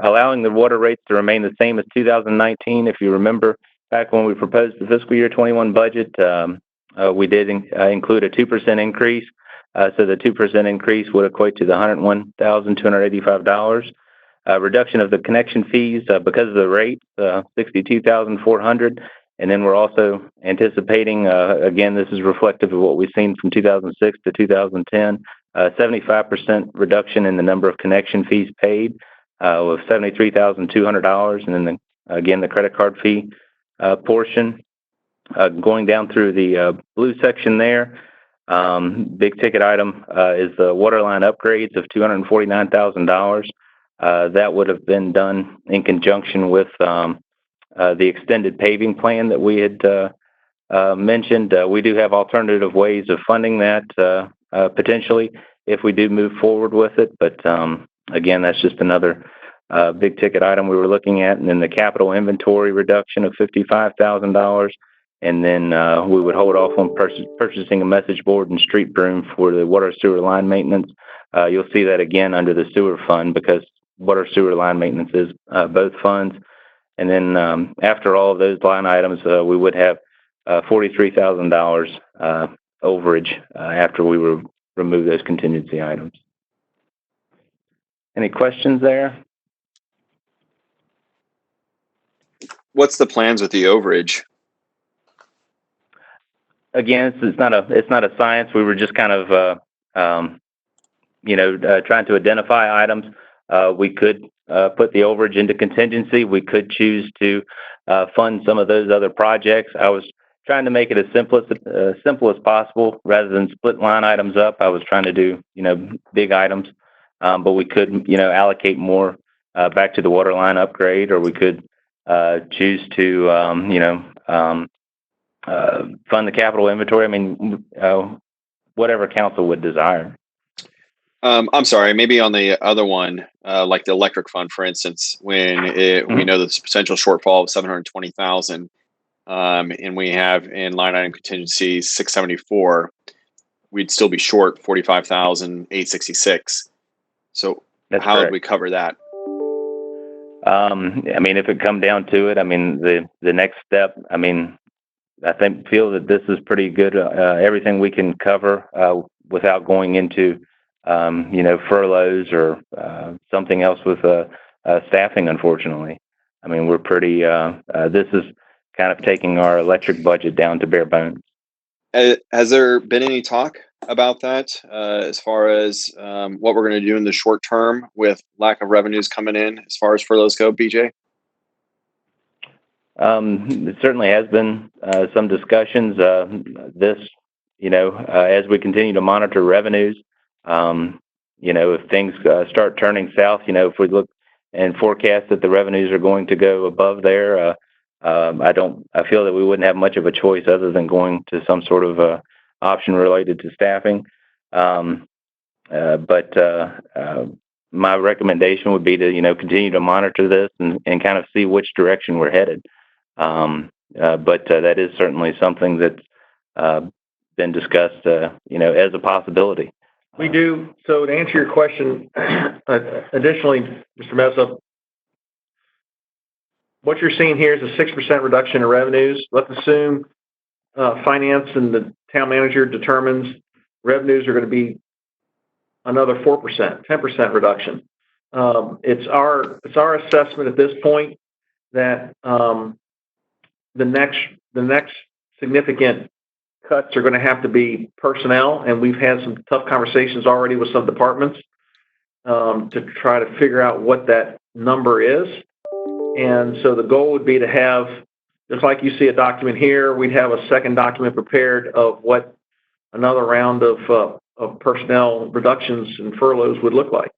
allowing the water rates to remain the same as 2019. If you remember back when we proposed the fiscal year 21 budget, we did include a 2% increase. So the 2% increase would equate to the $101,285. Reduction of the connection fees because of the rate, $62,400. And then we're also anticipating, again, this is reflective of what we've seen from 2006 to 2010, 75% reduction in the number of connection fees paid of $73,200. And then, again, the credit card fee portion. Going down through the blue section there, big ticket item is the water line upgrades of $249,000. That would have been done in conjunction with the extended paving plan that we had mentioned. We do have alternative ways of funding that potentially if we do move forward with it. But again, that's just another big ticket item we were looking at. And then the capital inventory reduction of $55,000. And then we would hold off on purchasing a message board and street broom for the water sewer line maintenance. You'll see that again under the sewer fund because water sewer line maintenance is both funds. And then after all of those line items, we would have $43,000 overage after we remove those contingency items. Any questions there? What's the plans with the overage? Again, it's not a science. We were just kind of trying to identify items. We could put the overage into contingency. We could choose to fund some of those other projects. I was trying to make it as simple as possible rather than split line items up. I was trying to do big items, but we could allocate more back to the water line upgrade, or we could choose to fund the capital inventory. I mean, whatever council would desire. I'm sorry, maybe on the other one, like the electric fund, for instance, when we know there's a potential shortfall of $720,000, and we have in line item contingency 674, we'd still be short 45,866. So That's how correct. would we cover that? I mean, if it come down to it, I mean, the next step, I mean, I feel that this is pretty good. Everything we can cover without going into, furloughs or something else with staffing, unfortunately. I mean, we're pretty, this is kind of taking our electric budget down to bare bones. Has there been any talk about that as far as what we're going to do in the short term with lack of revenues coming in as far as furloughs go, BJ? It certainly has been some discussions. As we continue to monitor revenues, if things start turning south, if we look and forecast that the revenues are going to go above there, I feel that we wouldn't have much of a choice other than going to some sort of option related to staffing. But my recommendation would be to, continue to monitor this and kind of see which direction we're headed. But that is certainly something that's been discussed, as a possibility. We do. So to answer your question, additionally, Mr. Mesa, what you're seeing here is a 6% reduction in revenues. Let's assume finance and the town manager determines revenues are going to be another 4%, 10% reduction. It's our assessment at this point that the next significant cuts are going to have to be personnel, and we've had some tough conversations already with some departments to try to figure out what that number is. And so the goal would be to have, just like you see a document here, we'd have a second document prepared of what another round of personnel reductions and furloughs would look like.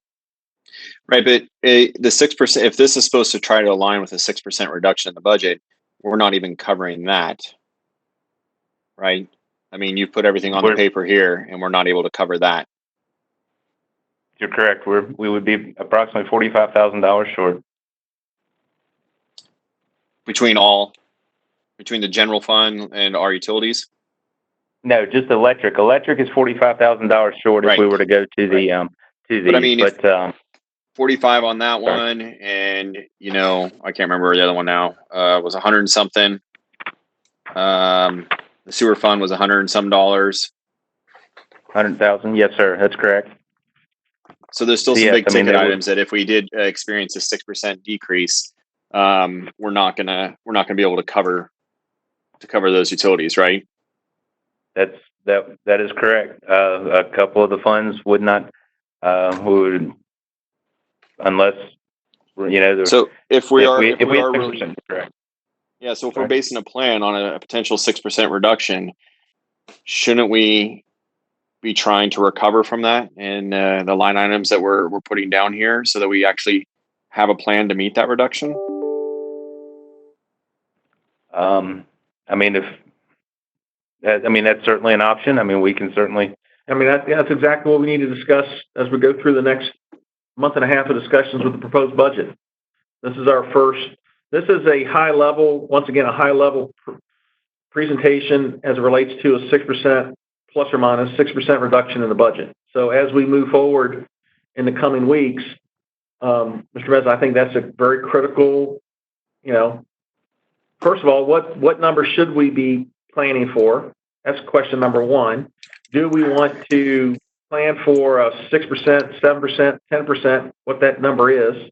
Right, but the 6%, if this is supposed to try to align with a 6% reduction in the budget, we're not even covering that, right? I mean, you put everything on the paper here, and we're not able to cover that. You're correct. We would be approximately $45,000 short. Between the general fund and our utilities? No, just electric. Electric is $45,000 short if we were to go to the But I mean, 45 on that one, and I can't remember the other one now. Was 100 and something. The sewer fund was 100 and some dollars. 100,000. Yes, sir. That's correct. So there's still some big ticket items that if we did experience a 6% decrease, we're not gonna be able to cover those utilities, right? That is correct. A couple of the funds would not unless So if we are correct. Yeah, so if we're basing a plan on a potential 6% reduction, shouldn't we be trying to recover from that and the line items that we're putting down here so that we actually have a plan to meet that reduction? That's certainly an option. I mean, we can certainly. That's exactly what we need to discuss as we go through the next month and a half of discussions with the proposed budget. This is a high level, once again, a high level presentation as it relates to a 6% plus or minus 6% reduction in the budget. So as we move forward in the coming weeks, Mr. Meza, I think that's a very critical, first of all, what number should we be planning for? That's question number one. Do we want to plan for a 6%, 7%, 10%, what that number is?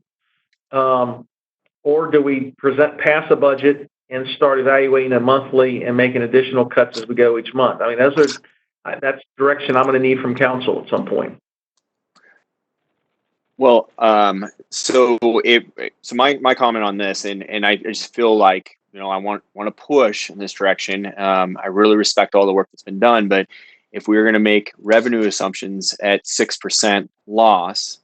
Or do we pass a budget and start evaluating it monthly and making additional cuts as we go each month? I mean, that's direction I'm going to need from council at some point. Well, so my comment on this, and I just feel like, I want to push in this direction. I really respect all the work that's been done, but if we were going to make revenue assumptions at 6% loss,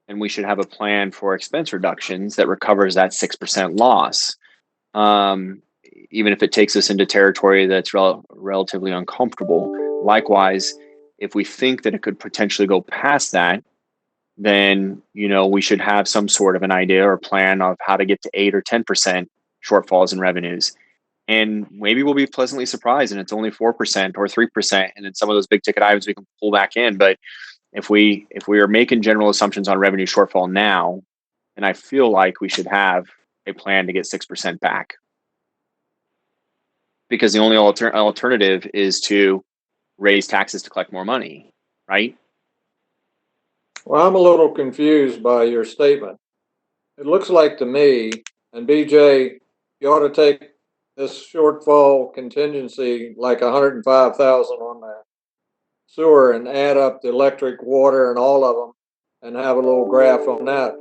then we should have a plan for expense reductions that recovers that 6% loss. Even if it takes us into territory that's relatively uncomfortable. Likewise, if we think that it could potentially go past that, then, we should have some sort of an idea or plan of how to get to 8 or 10% shortfalls in revenues. And maybe we'll be pleasantly surprised and it's only 4% or 3%. And then some of those big ticket items we can pull back in. But if we are making general assumptions on revenue shortfall now, then I feel like we should have a plan to get 6% back. Because the only alternative is to raise taxes to collect more money, right? Well, I'm a little confused by your statement. it looks like to me, and BJ, you ought to take this shortfall contingency like 105,000 on the sewer and add up the electric, water, and all of them, and have a little graph on that.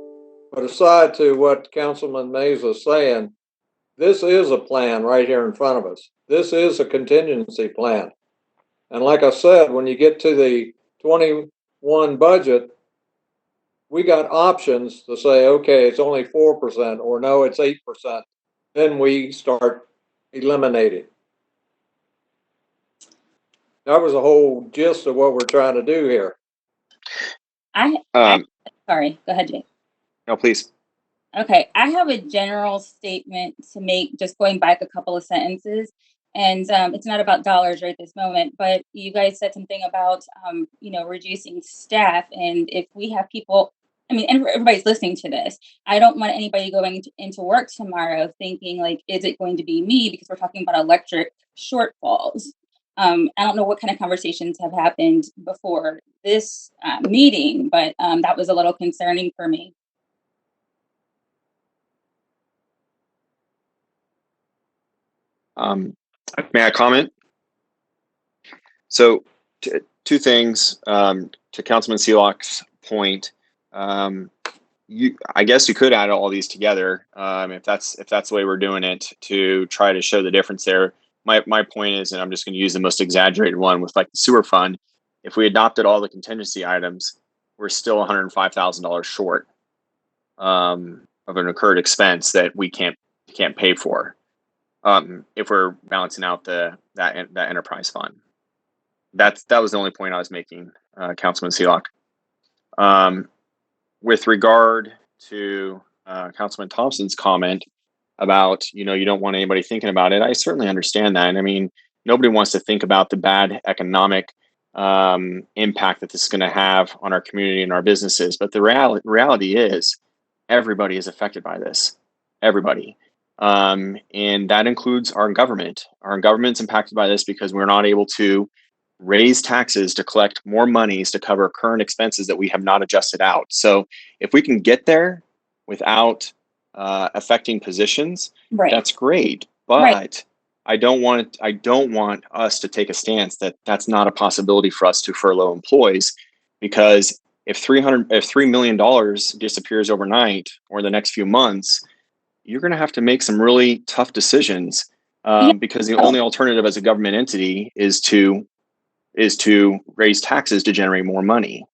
But aside to what Councilman Mays was saying, this is a plan right here in front of us. This is a contingency plan. And like I said, when you get to the 21 budget, we got options to say, okay, it's only 4%, or no, it's 8%. Then we start eliminating. That was the whole gist of what we're trying to do here. Sorry, go ahead, Jay. No, please. Okay, I have a general statement to make, just going back a couple of sentences. And it's not about dollars right this moment, but you guys said something about, reducing staff. And if we have people, everybody's listening to this. I don't want anybody going into work tomorrow thinking like, is it going to be me? Because we're talking about electric shortfalls. I don't know what kind of conversations have happened before this meeting, but that was a little concerning for me. May I comment? So, two things to Councilman Seelock's point. I guess you could add all these together if that's the way we're doing it to try to show the difference there. My point is, and I'm just going to use the most exaggerated one with like the sewer fund. If we adopted all the contingency items, we're still $105,000 short of an incurred expense that we can't pay for. If we're balancing out that enterprise fund. That was the only point I was making, Councilman Seelock. With regard to Councilman Thompson's comment about, you don't want anybody thinking about it, I certainly understand that. I mean, nobody wants to think about the bad economic impact that this is going to have on our community and our businesses. But the reality is everybody is affected by this. Everybody. And that includes our government. Our government's impacted by this because we're not able to raise taxes to collect more monies to cover current expenses that we have not adjusted out. So if we can get there without affecting positions, right, that's great. But right. I don't want us to take a stance that that's not a possibility for us to furlough employees, because if $3 million disappears overnight or the next few months, you're going to have to make some really tough decisions because the only alternative as a government entity is to raise taxes to generate more money.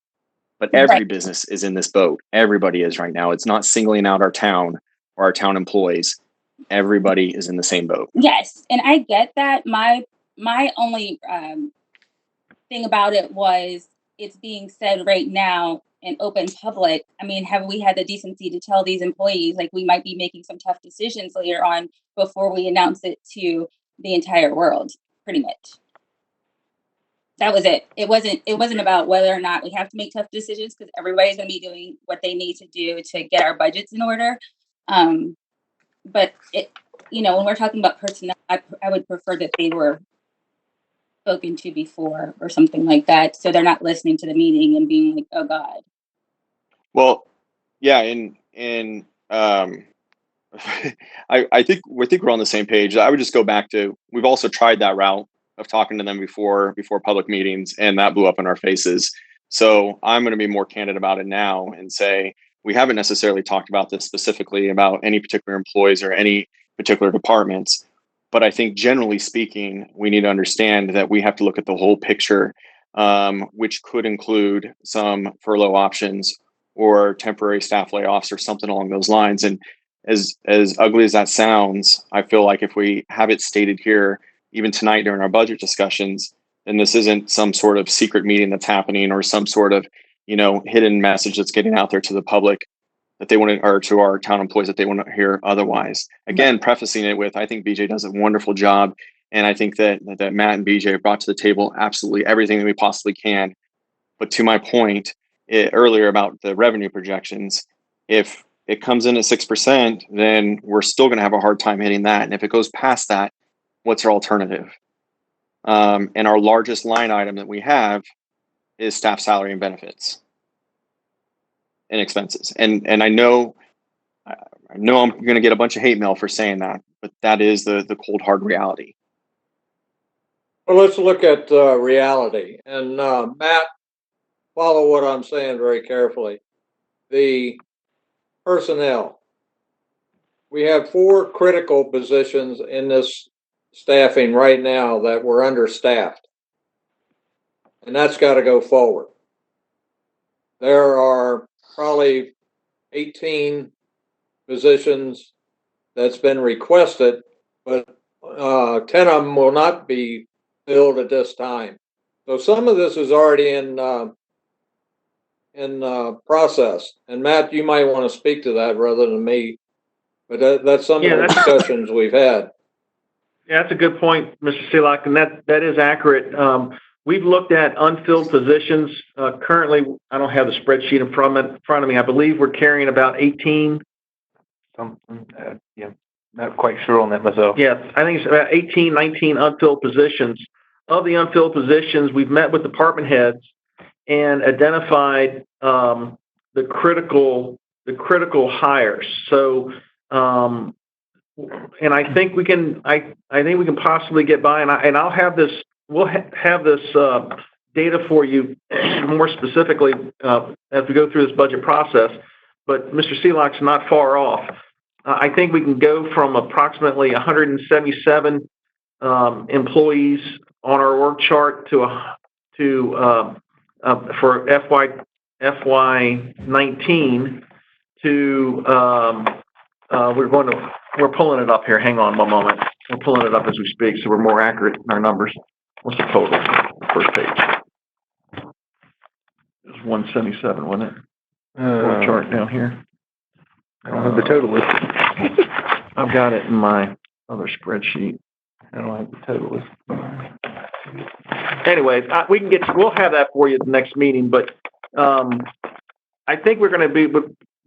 But every business is in this boat. Everybody is right now. It's not singling out our town or our town employees. Everybody is in the same boat. Yes, and I get that. My only thing about it was it's being said right now in open public. I mean, have we had the decency to tell these employees like we might be making some tough decisions later on before we announce it to the entire world? Pretty much. That was it. It wasn't about whether or not we have to make tough decisions, because everybody's going to be doing what they need to do to get our budgets in order. But when we're talking about personnel, I would prefer that they were spoken to before or something like that, so they're not listening to the meeting and being like, "Oh God." Well, yeah, and I think we're on the same page. I would just go back to, we've also tried that route of talking to them before public meetings, and that blew up in our faces. So I'm going to be more candid about it now and say, we haven't necessarily talked about this specifically about any particular employees or any particular departments. But I think generally speaking, we need to understand that we have to look at the whole picture, which could include some furlough options or temporary staff layoffs or something along those lines. And as ugly as that sounds, I feel like if we have it stated here, even tonight during our budget discussions, then this isn't some sort of secret meeting that's happening or some sort of, hidden message that's getting out there to the public that they want to, or to our town employees that they want to hear otherwise. Again, prefacing it with, I think BJ does a wonderful job. And I think that Matt and BJ have brought to the table absolutely everything that we possibly can. But to my point earlier about the revenue projections, if it comes in at 6%, then we're still going to have a hard time hitting that. And if it goes past that, what's our alternative? And our largest line item that we have is staff salary and benefits and expenses. And I know I know I'm going to get a bunch of hate mail for saying that, but that is the cold hard reality. Well, let's look at reality. And Matt, follow what I'm saying very carefully. The personnel. We have 4 critical positions in this staffing right now that we're understaffed. And that's got to go forward. There are probably 18 positions that's been requested, but 10 of them will not be filled at this time. So some of this is already in process. And Matt, you might want to speak to that rather than me, but that's some of the discussions we've had. Yeah, that's a good point, Mr. Seelock, and that is accurate. We've looked at unfilled positions. Currently, I don't have the spreadsheet in front of me. I believe we're carrying about 18. Something, yeah, not quite sure on that myself. Yes, I think it's about 18, 19 unfilled positions. Of the unfilled positions, we've met with department heads and identified the critical hires. So, and I think we can. I think we can possibly get by. And I'll have this. We'll have this data for you more specifically as we go through this budget process. But Mr. Seelock's not far off. I think we can go from approximately 177 employees on our org chart for FY19 to we're pulling it up here. Hang on one moment. We're pulling it up as we speak, so we're more accurate in our numbers. What's the total? First page. It was 177, wasn't it? Org chart down here. I don't have the total list. I've got it in my other spreadsheet. I don't have the total list. Anyways, we'll have that for you at the next meeting, but I think we're going to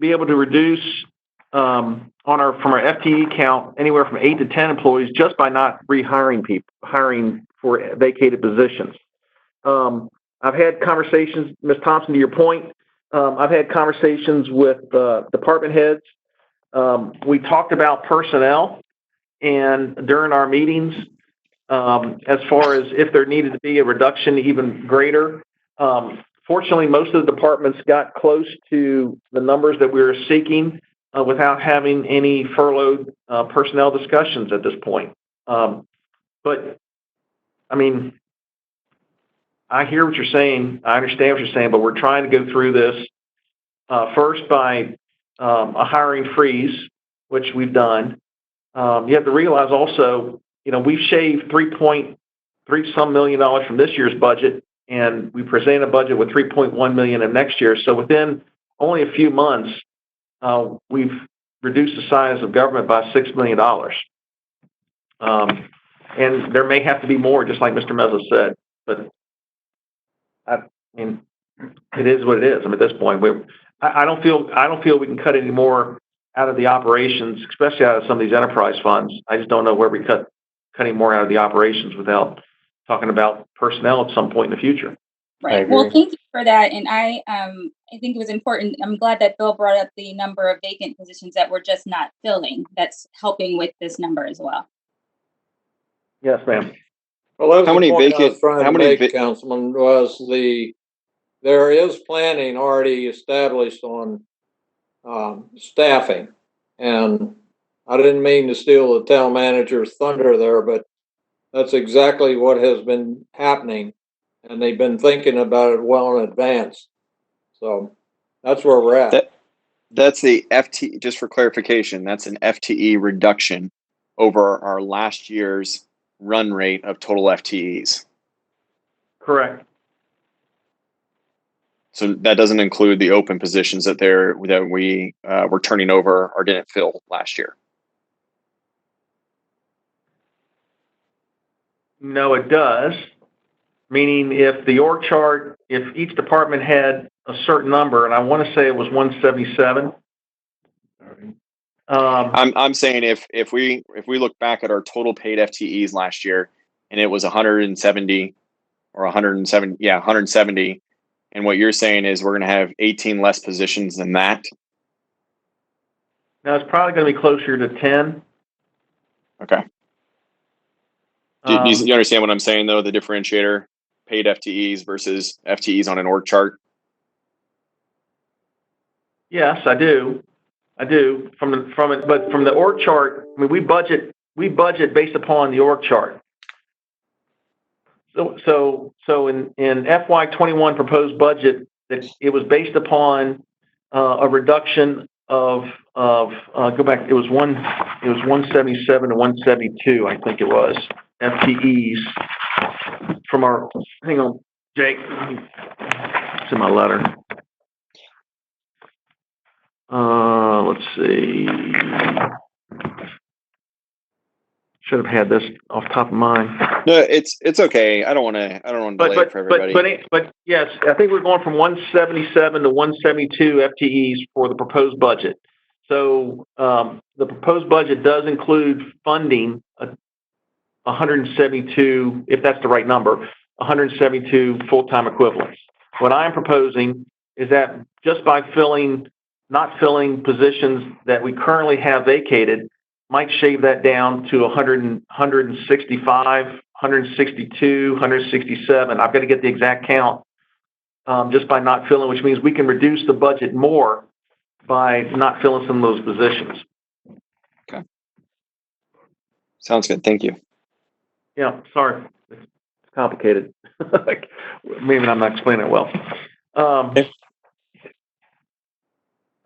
be able to reduce from our FTE count anywhere from 8 to 10 employees just by not rehiring people, hiring for vacated positions. I've had conversations, Ms. Thompson, to your point. I've had conversations with department heads. We talked about personnel, and during our meetings, as far as if there needed to be a reduction even greater. Fortunately, most of the departments got close to the numbers that we were seeking without having any furloughed personnel discussions at this point. But, I mean, I hear what you're saying. I understand what you're saying, but we're trying to go through this first by a hiring freeze, which we've done. You have to realize also, we've shaved $3.3 million from this year's budget, and we presented a budget with $3.1 million in next year. So within only a few months, we've reduced the size of government by $6 million. And there may have to be more, just like Mr. Mezza said, but I mean, it is what it is. I mean, at this point, I don't feel we can cut any more out of the operations, especially out of some of these enterprise funds. I just don't know where we cut any more out of the operations without talking about personnel at some point in the future. Right. Well, thank you for that. And I think it was important. I'm glad that Bill brought up the number of vacant positions that we're just not filling. That's helping with this number as well. Yes, ma'am. Well, that was how many Councilman, was there is planning already established on staffing, and I didn't mean to steal the town manager's thunder there, but that's exactly what has been happening, and they've been thinking about it well in advance. So that's where we're at. That's the FTE, just for clarification, that's an FTE reduction over our last year's run rate of total FTEs. Correct. So that doesn't include the open positions that we were turning over or didn't fill last year. No, it does. Meaning if the org chart, if each department had a certain number, and I want to say it was 177. I'm saying if we look back at our total paid FTEs last year, and it was 170 or 170, and what you're saying is we're going to have 18 less positions than that. Now, it's probably going to be closer to 10. Okay. Do you understand what I'm saying, though? The differentiator, paid FTEs versus FTEs on an org chart? Yes, I do. But from the org chart, I mean, we budget based upon the org chart. So in FY21 proposed budget, it was based upon a reduction of go back. It was 177 to 172, I think it was, FTEs from our. Hang on, Jake. It's in my letter. Let's see. Should have had this off the top of mind. No, it's okay. I don't want to delay it for everybody. But yes, I think we're going from 177 to 172 FTEs for the proposed budget. So the proposed budget does include funding 172, if that's the right number, 172 full-time equivalents. What I'm proposing is that just by not filling positions that we currently have vacated, might shave that down to 165, 162, 167. I've got to get the exact count just by not filling, which means we can reduce the budget more by not filling some of those positions. Okay. Sounds good. Thank you. Yeah, sorry. It's complicated. Maybe I'm not explaining it well.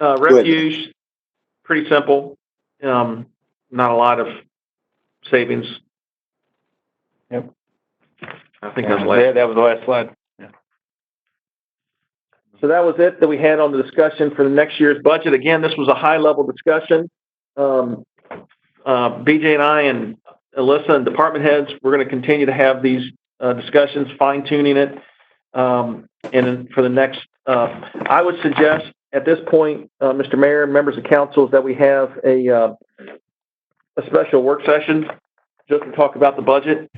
Refuge, pretty simple. Not a lot of savings. Yep. I think that was the last slide. Yeah. So that was it that we had on the discussion for the next year's budget. Again, this was a high-level discussion. BJ and I and Alyssa and department heads, we're going to continue to have these discussions, fine-tuning it. And then for the next, I would suggest at this point, Mr. Mayor and members of council, that we have a special work session just to talk about the budget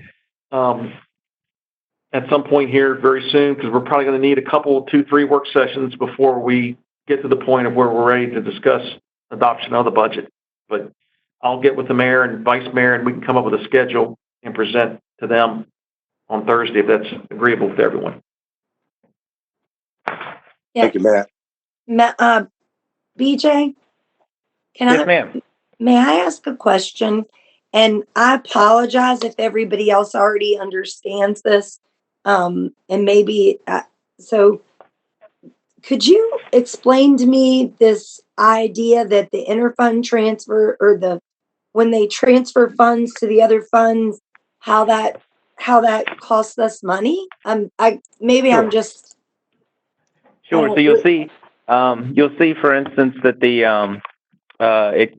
at some point here very soon, because we're probably going to need a couple, 2-3 work sessions before we get to the point of where we're ready to discuss adoption of the budget. But I'll get with the mayor and vice mayor, and we can come up with a schedule and present to them on Thursday if that's agreeable with everyone. Yeah. Thank you, Matt. BJ, Yes, ma'am. may I ask a question? And I apologize if everybody else already understands this. And maybe, so could you explain to me this idea that the interfund transfer, or when they transfer funds to the other funds, how that costs us money? Sure. I'm just. Sure. So you'll see, for instance, that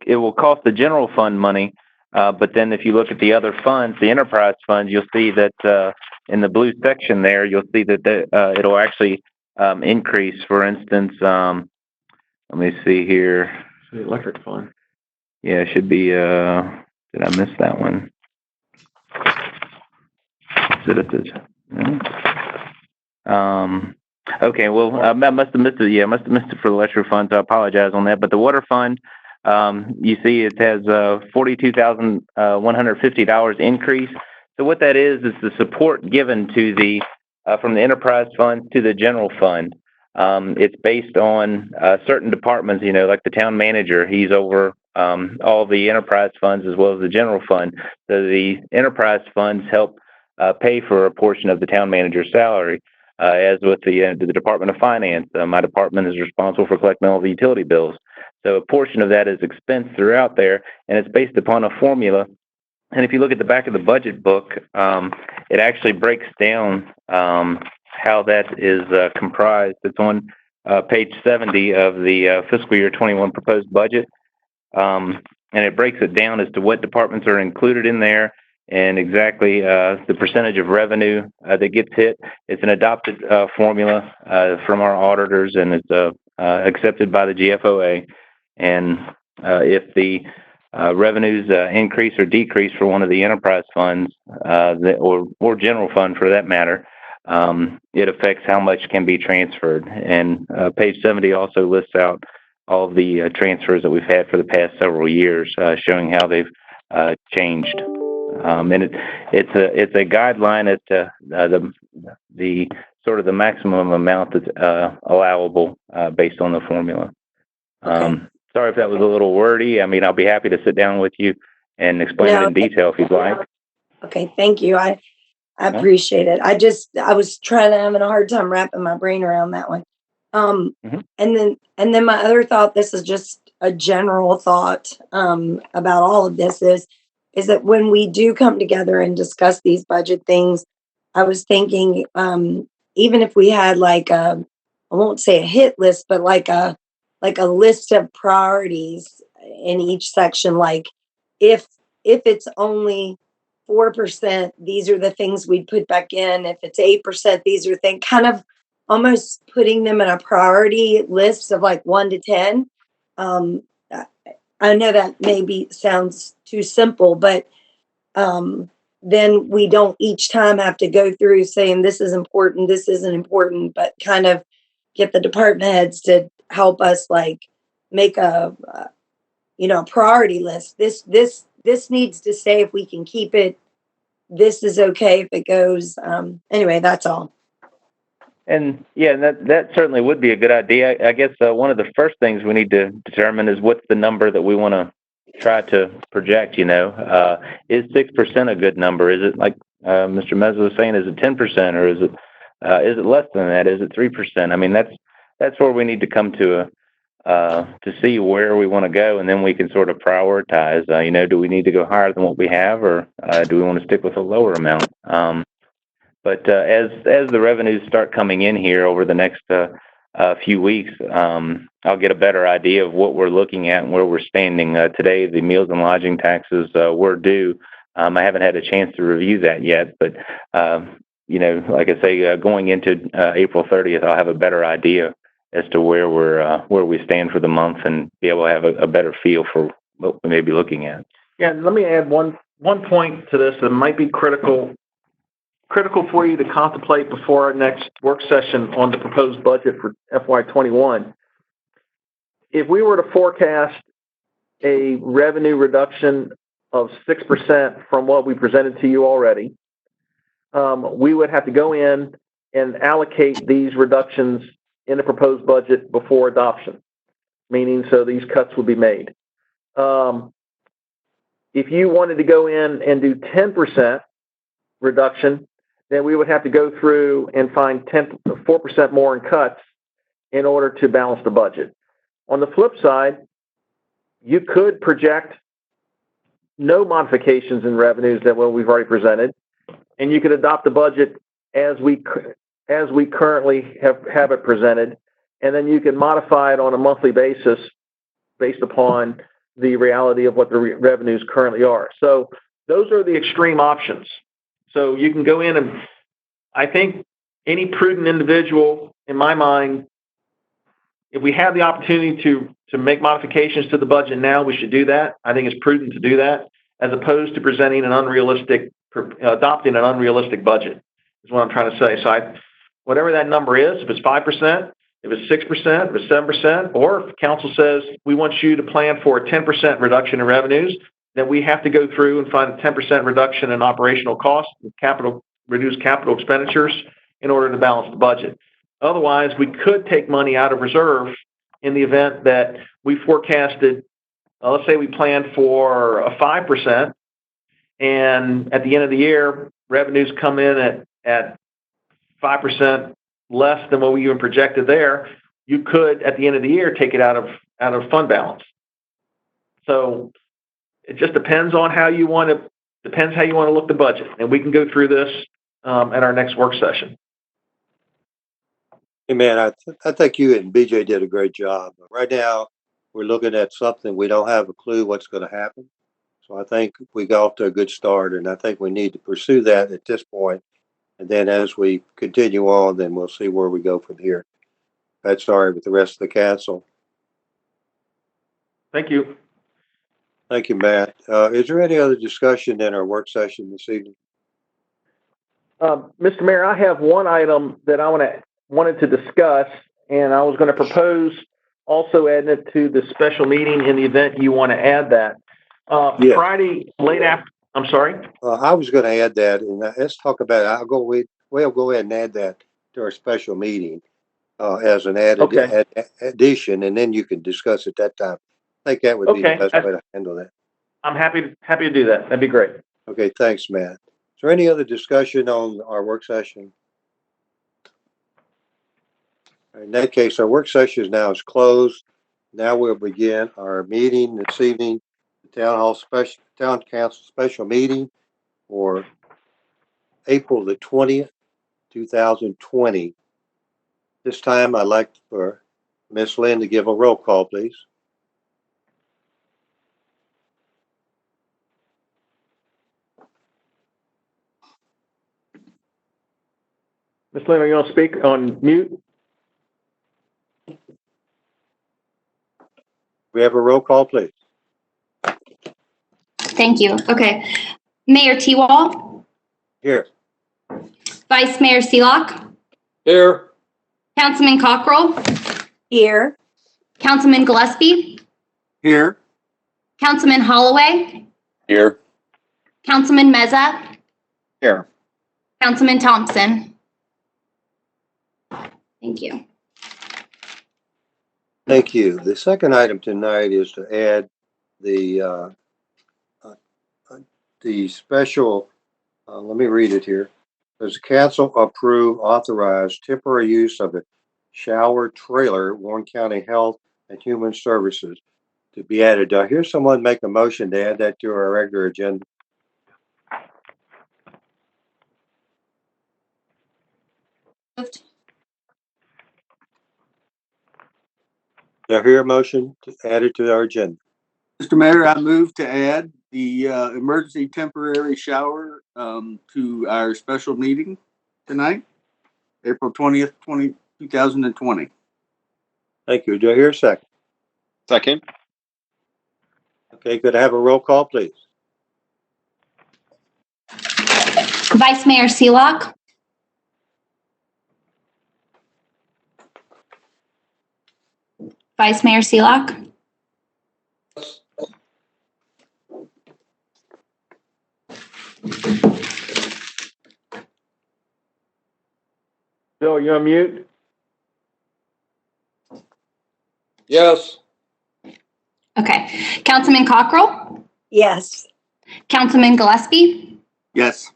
it will cost the general fund money. But then if you look at the other funds, the enterprise funds, you'll see that in the blue section there, you'll see that it'll actually increase. For instance, let me see here. The electric fund. Yeah, it should be, did I miss that one? Okay, well, I must have missed it. Yeah, I must have missed it for the electric fund, so I apologize on that. But the water fund, you see it has $42,150 increase. So what that is the support given to from the enterprise fund to the general fund. It's based on certain departments, like the town manager. He's over all the enterprise funds as well as the general fund. So the enterprise funds help pay for a portion of the town manager's salary. As with the Department of Finance, my department is responsible for collecting all the utility bills. So a portion of that is expensed throughout there, and it's based upon a formula. And if you look at the back of the budget book, it actually breaks down how that is comprised. It's on page 70 of the fiscal year 21 proposed budget, and it breaks it down as to what departments are included in there and exactly the percentage of revenue that gets hit. It's an adopted formula from our auditors, and it's accepted by the GFOA. And if the revenues increase or decrease for one of the enterprise funds, or general fund for that matter, it affects how much can be transferred. And page 70 also lists out all of the transfers that we've had for the past several years, showing how they've changed. And it's a guideline as to the sort of the maximum amount that's allowable based on the formula. Okay. Sorry if that was a little wordy. I mean, I'll be happy to sit down with you and explain it in detail if you'd like. Okay, thank you. I appreciate it. I was having a hard time wrapping my brain around that one. And then my other thought, this is just a general thought about all of this is that when we do come together and discuss these budget things, I was thinking even if we had like I won't say a hit list, but like a list of priorities in each section, like if it's only 4%, these are the things we'd put back in. If it's 8%, these are things, kind of almost putting them in a priority list of like 1 to 10. I know that maybe sounds too simple, but then we don't each time have to go through saying this is important, this isn't important, but kind of get the department heads to help us like make a priority list. This needs to stay if we can keep it. This is okay if it goes. Anyway, that's all. And yeah, that certainly would be a good idea. I guess one of the first things we need to determine is what's the number that we want to try to project. Is 6% a good number? Is it like Mr. Mez was saying? Is it 10%, or is it less than that? Is it 3%? I mean, that's where we need to come to see where we want to go, and then we can sort of prioritize. Do we need to go higher than what we have, or do we want to stick with a lower amount? But as the revenues start coming in here over the next few weeks, I'll get a better idea of what we're looking at and where we're standing. Today, the meals and lodging taxes were due. I haven't had a chance to review that yet, but like I say, going into April 30th, I'll have a better idea as to where we stand for the month and be able to have a better feel for what we may be looking at. Yeah, let me add one point to this that might be critical for you to contemplate before our next work session on the proposed budget for FY21. If we were to forecast a revenue reduction of 6% from what we presented to you already, we would have to go in and allocate these reductions in the proposed budget before adoption, meaning so these cuts would be made. If you wanted to go in and do 10% reduction, then we would have to go through and find 4% more in cuts in order to balance the budget. On the flip side, you could project no modifications in revenues than what we've already presented, and you could adopt the budget as we currently have it presented, and then you can modify it on a monthly basis based upon the reality of what the revenues currently are. So those are the extreme options. So you can go in, and I think any prudent individual, in my mind, if we have the opportunity to make modifications to the budget now, we should do that. I think it's prudent to do that, as opposed to adopting an unrealistic budget, is what I'm trying to say. So whatever that number is, if it's 5%, if it's 6%, if it's 7%, or if council says we want you to plan for a 10% reduction in revenues, then we have to go through and find a 10% reduction in operational costs, reduce capital expenditures in order to balance the budget. Otherwise, we could take money out of reserve in the event that we forecasted, let's say we planned for a 5%, and at the end of the year, revenues come in at 5% less than what we even projected there. You could, at the end of the year, take it out of fund balance. So it just depends how you want to look the budget, and we can go through this at our next work session. Hey man, I think you and BJ did a great job. Right now, we're looking at something we don't have a clue what's going to happen. So I think we got off to a good start, and I think we need to pursue that at this point. And then as we continue on, then we'll see where we go from here. That's all right with the rest of the council. Thank you. Thank you, Matt. Is there any other discussion in our work session this evening? Mr. Mayor, I have one item that I wanted to discuss, and I was going to propose also adding it to the special meeting in the event you want to add that. Yeah. Friday, late after, I'm sorry? I was going to add that, and let's talk about it. We'll go ahead and add that to our special meeting as an added addition, and then you can discuss at that time. I think that would be the best way to handle that. I'm happy to do that. That'd be great. Okay, thanks, Matt. Is there any other discussion on our work session? In that case, our work session is closed. Now we'll begin our meeting this evening, the Town Council special meeting for April the 20th, 2020. This time I'd like for Miss Lynn to give a roll call, please. Ms. Lynn, are you going to speak on mute? We have a roll call, please. Thank you. Okay. Mayor T-Wall. Here. Vice Mayor Seelock. Here. Councilman Cockrell. Here. Councilman Gillespie. Here. Councilman Holloway. Here. Councilman Meza. Here. Councilman Thompson. Thank you. Thank you. The second item tonight is to add the special, let me read it here. Does the council approve authorized temporary use of the shower trailer, Warren County Health and Human Services to be added? Do I hear someone make a motion to add that to our regular agenda? Moved. Do I hear a motion to add it to our agenda? Mr. Mayor, I move to add the emergency temporary shower to our special meeting tonight, April 20th, 2020. Thank you. Do I hear a second? Second. Okay, could I have a roll call, please? Vice Mayor Seelock. Vice Mayor Seelock. Bill, you on mute? Yes. Okay. Councilman Cockrell. Yes. Councilman Gillespie. Yes.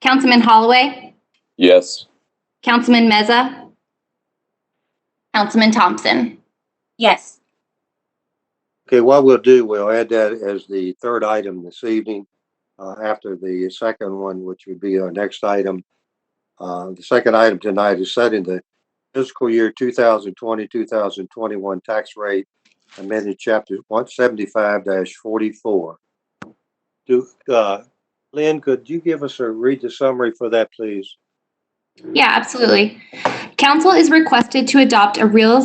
Councilman Holloway. Yes. Councilman Meza. Councilman Thompson. Yes. Okay, what we'll do, we'll add that as the third item this evening after the second one, which would be our next item. The second item tonight is setting the fiscal year 2020-2021 tax rate amended chapter 175-44. Lynn, could you give us read the summary for that, please? Yeah, absolutely. Council is requested to adopt a real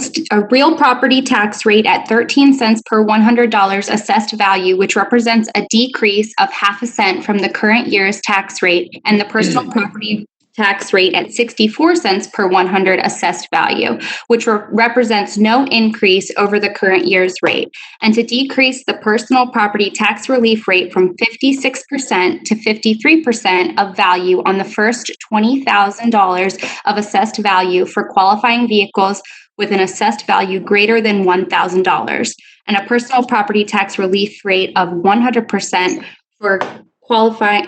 property tax rate at 13 cents per $100 assessed value, which represents a decrease of 0.5 cent from the current year's tax rate, and the personal property tax rate at 64 cents per 100 assessed value, which represents no increase over the current year's rate, and to decrease the personal property tax relief rate from 56% to 53% of value on the first $20,000 of assessed value for qualifying vehicles with an assessed value greater than $1,000, and a personal property tax relief rate of 100% for qualifying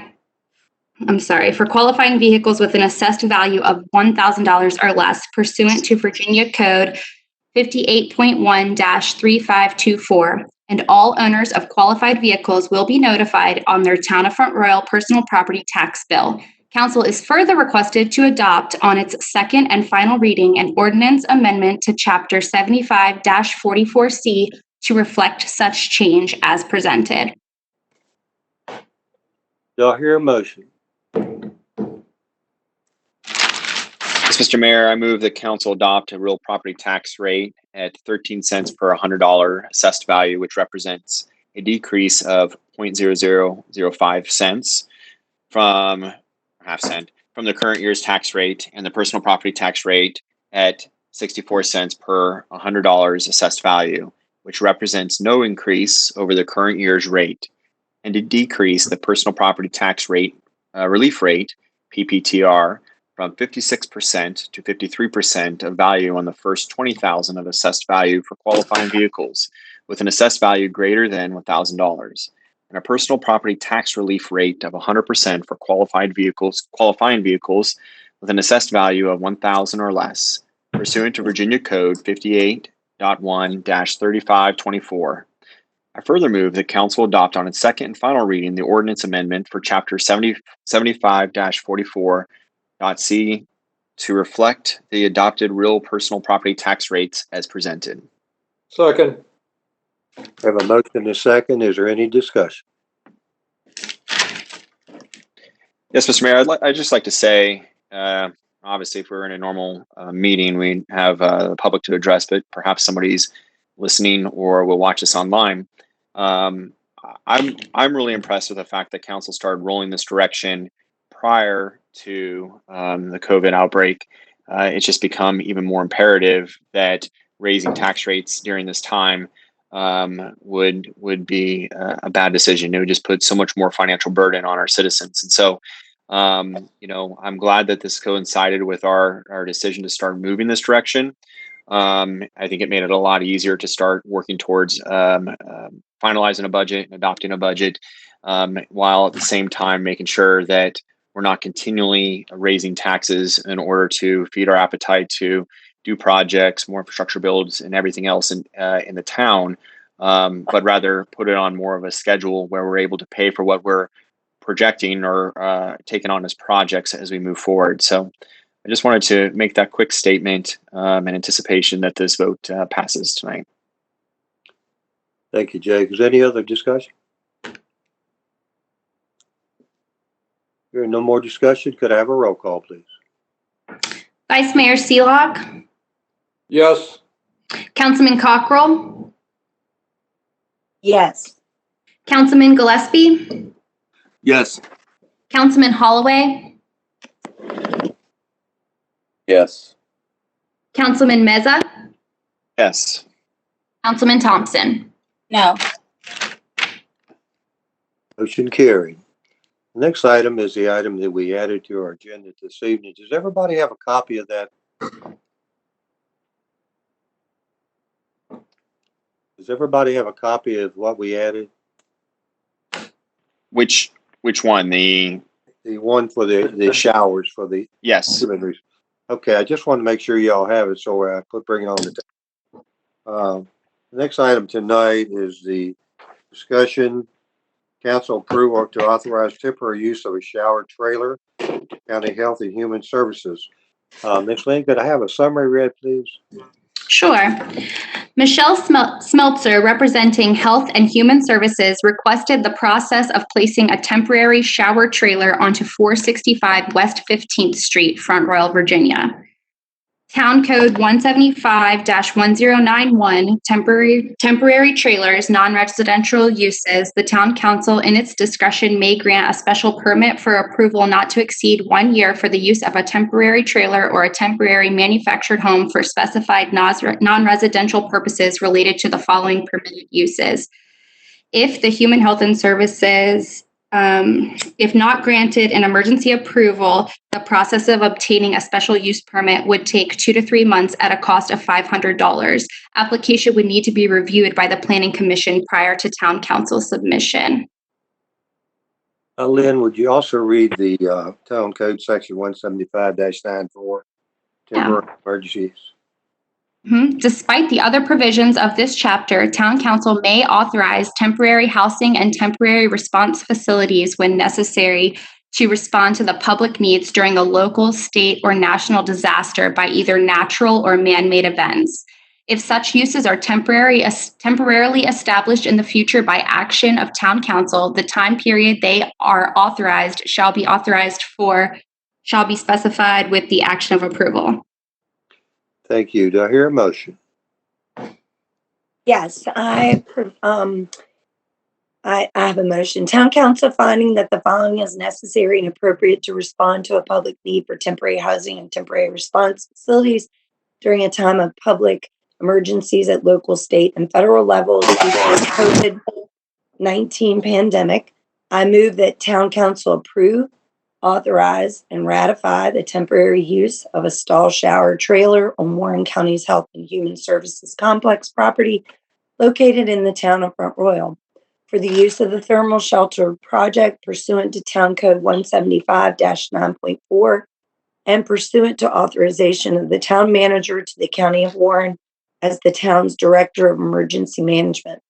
vehicles with an assessed value of $1,000 or less pursuant to Virginia Code 58.1-3524. And all owners of qualified vehicles will be notified on their Town of Front Royal personal property tax bill. Council is further requested to adopt on its second and final reading an ordinance amendment to Chapter 75-44C to reflect such change as presented. Do I hear a motion? Yes, Mr. Mayor, I move that council adopt a real property tax rate at 13 cents per $100 assessed value, which represents a decrease of 0.0005 cents from 0.5 cent from the current year's tax rate, and the personal property tax rate at $0.64 per $100 assessed value, which represents no increase over the current year's rate, and to decrease the personal property tax rate, relief rate, PPTR, from 56% to 53% of value on the first $20,000 of assessed value for qualifying vehicles with an assessed value greater than $1,000, and a personal property tax relief rate of 100% for qualifying vehicles with an assessed value of $1,000 or less, pursuant to Virginia Code 58.1-3524. I further move that Council adopt on its second and final reading the ordinance amendment for Chapter 75-44.c to reflect the adopted real personal property tax rates as presented. Second. I have a motion and a second. Is there any discussion? Yes, Mr. Mayor, I'd just like to say, obviously, if we're in a normal meeting, we have the public to address, but perhaps somebody's listening or will watch this online. I'm really impressed with the fact that council started rolling this direction prior to the COVID outbreak. It's just become even more imperative that raising tax rates during this time would be a bad decision. It would just put so much more financial burden on our citizens. And so, I'm glad that this coincided with our decision to start moving this direction. I think it made it a lot easier to start working towards finalizing a budget and adopting a budget, while at the same time making sure that we're not continually raising taxes in order to feed our appetite to do projects, more infrastructure builds, and everything else in the town, but rather put it on more of a schedule where we're able to pay for what we're projecting or taking on as projects as we move forward. So I just wanted to make that quick statement in anticipation that this vote passes tonight. Thank you, Jake. Is there any other discussion? Hearing no more discussion, could I have a roll call, please? Vice Mayor Seelock, Yes. Councilman Cockrell, Yes. Councilman Gillespie, Yes. Councilman Holloway, Yes. Councilman Meza, Yes. Councilman Thompson. No. Motion carried. The next item is the item that we added to our agenda this evening. Does everybody have a copy of that? Does everybody have a copy of what we added? Which one? The one for the showers for the yes. Okay, I just want to make sure y'all have it, so I bring it on the table. The next item tonight is the discussion, council approval to authorize temporary use of a shower trailer, County Health and Human Services. Ms. Lynn, could I have a summary read, please? Sure. Michelle Smeltzer, representing Health and Human Services, requested the process of placing a temporary shower trailer onto 465 West 15th Street, Front Royal, Virginia. Town Code 175-1091, temporary trailers, non-residential uses. The town council, in its discretion, may grant a special permit for approval not to exceed 1 year for the use of a temporary trailer or a temporary manufactured home for specified non-residential purposes related to the following permitted uses. If the Human Health and Services, if not granted an emergency approval, the process of obtaining a special use permit would take 2 to 3 months at a cost of $500. Application would need to be reviewed by the Planning Commission prior to Town Council submission. Lynn, would you also read the Town Code Section 175-94, temporary emergencies? Despite the other provisions of this chapter, Town Council may authorize temporary housing and temporary response facilities when necessary to respond to the public needs during a local, state, or national disaster by either natural or man-made events. If such uses are temporarily established in the future by action of Town Council, the time period they are authorized shall be specified with the action of approval. Thank you. Do I hear a motion? Yes, I have a motion. Town Council finding that the following is necessary and appropriate to respond to a public need for temporary housing and temporary response facilities during a time of public emergencies at local, state, and federal levels due to the COVID-19 pandemic. I move that Town Council approve, authorize, and ratify the temporary use of a stall shower trailer on Warren County's Health and Human Services Complex property located in the town of Front Royal for the use of the thermal shelter project pursuant to Town Code 175-9.4 and pursuant to authorization of the town manager to the County of Warren as the town's Director of Emergency Management.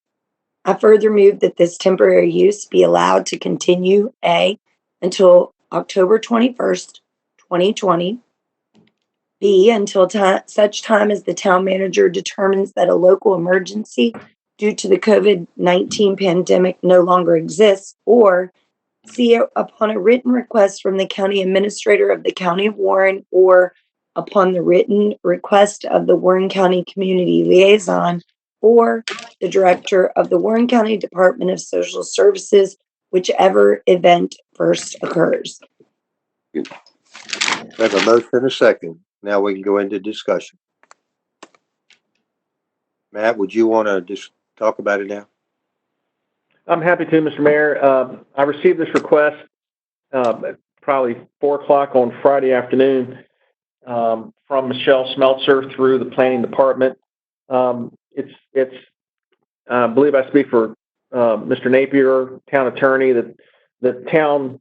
I further move that this temporary use be allowed to continue, A, until October 21st, 2020, B, until such time as the town manager determines that a local emergency due to the COVID-19 pandemic no longer exists, or C, upon a written request from the county administrator of the County of Warren, or upon the written request of the Warren County Community Liaison, or the director of the Warren County Department of Social Services, whichever event first occurs. We have a motion and a second. Now we can go into discussion. Matt, would you want to just talk about it now? I'm happy to, Mr. Mayor. I received this request probably 4 o'clock on Friday afternoon from Michelle Smeltzer through the planning department. It's I believe I speak for Mr. Napier, town attorney, that the town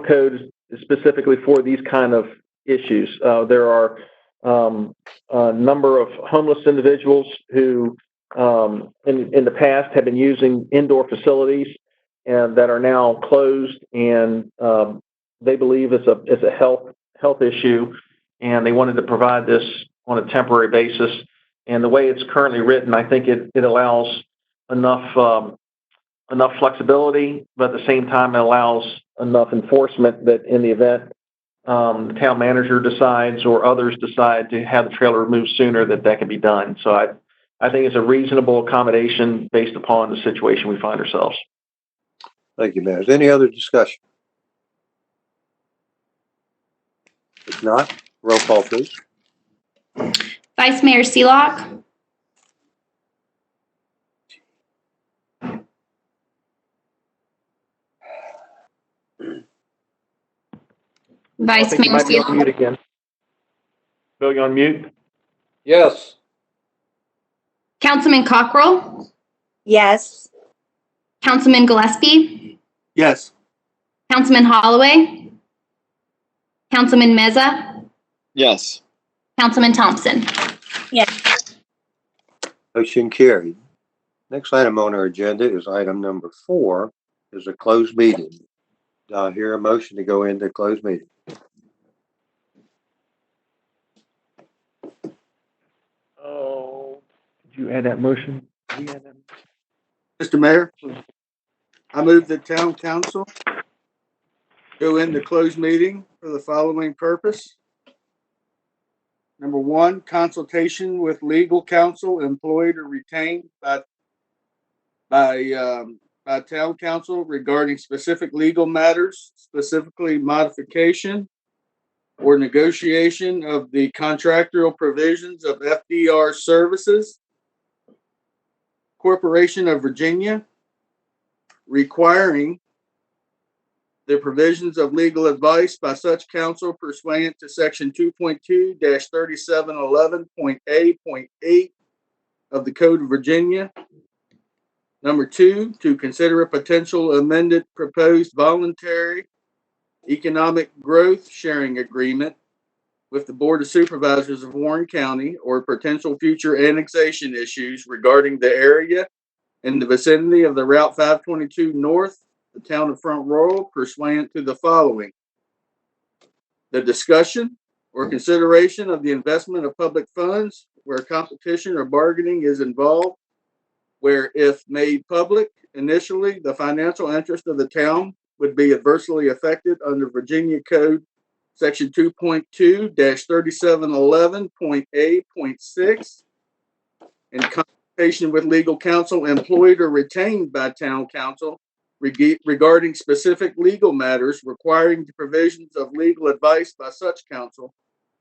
code is specifically for these kind of issues. There are a number of homeless individuals who in the past have been using indoor facilities and that are now closed, and they believe it's a health issue, and they wanted to provide this on a temporary basis. And the way it's currently written, I think it allows enough flexibility, but at the same time it allows enough enforcement that in the event the town manager decides or others decide to have the trailer removed sooner, that can be done. So I think it's a reasonable accommodation based upon the situation we find ourselves. Thank you, Matt. Is there any other discussion? If not, roll call, please. Vice Mayor Seelock. Vice Mayor Seelock. On mute again. Bill, you on mute? Yes. Councilman Cockrell. Yes. Councilman Gillespie. Yes. Councilman Holloway. Councilman Meza. Yes. Councilman Thompson. Yes. Motion carried. Next item on our agenda is item number 4, is a closed meeting. Do I hear a motion to go into closed meeting? Oh, did you add that motion? Mr. Mayor, I move that town council go into closed meeting for the following purpose. Number 1, consultation with legal counsel employed or retained by town council regarding specific legal matters, specifically modification or negotiation of the contractual provisions of FDR Services Corporation of Virginia, requiring the provisions of legal advice by such counsel pursuant to section 2.2-3711.A.8 of the Code of Virginia. Number 2, to consider a potential amended proposed voluntary economic growth sharing agreement with the Board of Supervisors of Warren County or potential future annexation issues regarding the area in the vicinity of the Route 522 North, the town of Front Royal, pursuant to the following: the discussion or consideration of the investment of public funds where competition or bargaining is involved, where if made public initially, the financial interest of the town would be adversely affected under Virginia Code section 2.2-3711.A.6, in consultation with legal counsel employed or retained by town council regarding specific legal matters requiring the provisions of legal advice by such counsel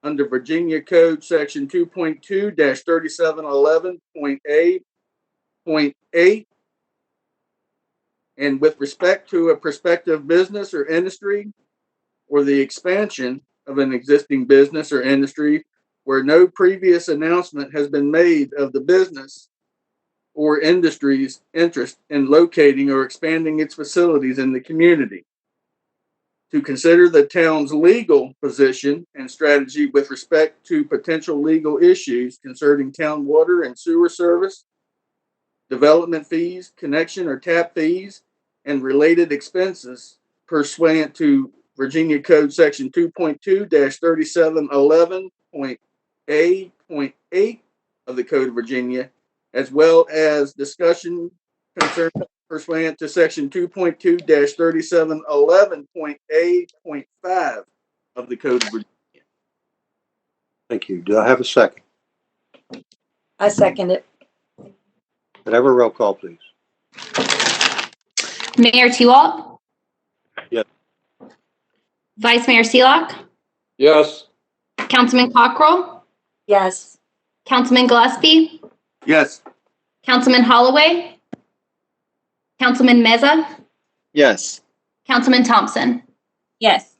under Virginia Code Section 2.2-3711.A.8, and with respect to a prospective business or industry or the expansion of an existing business or industry where no previous announcement has been made of the business or industry's interest in locating or expanding its facilities in the community. To consider the town's legal position and strategy with respect to potential legal issues concerning town water and sewer service, development fees, connection or tap fees, and related expenses pursuant to Virginia Code Section 2.2-3711.A.8 of the Code of Virginia, as well as discussion concerning pursuant to Section 2.2-3711.A.5 of the Code of Virginia. Thank you. Do I have a second? I second it. Could I have a roll call, please? Mayor Tewalt? Yes. Vice Mayor Seelock? Yes. Councilman Cockrell? Yes. Councilman Gillespie? Yes. Councilman Holloway? Councilman Meza? Yes. Councilman Thompson? Yes.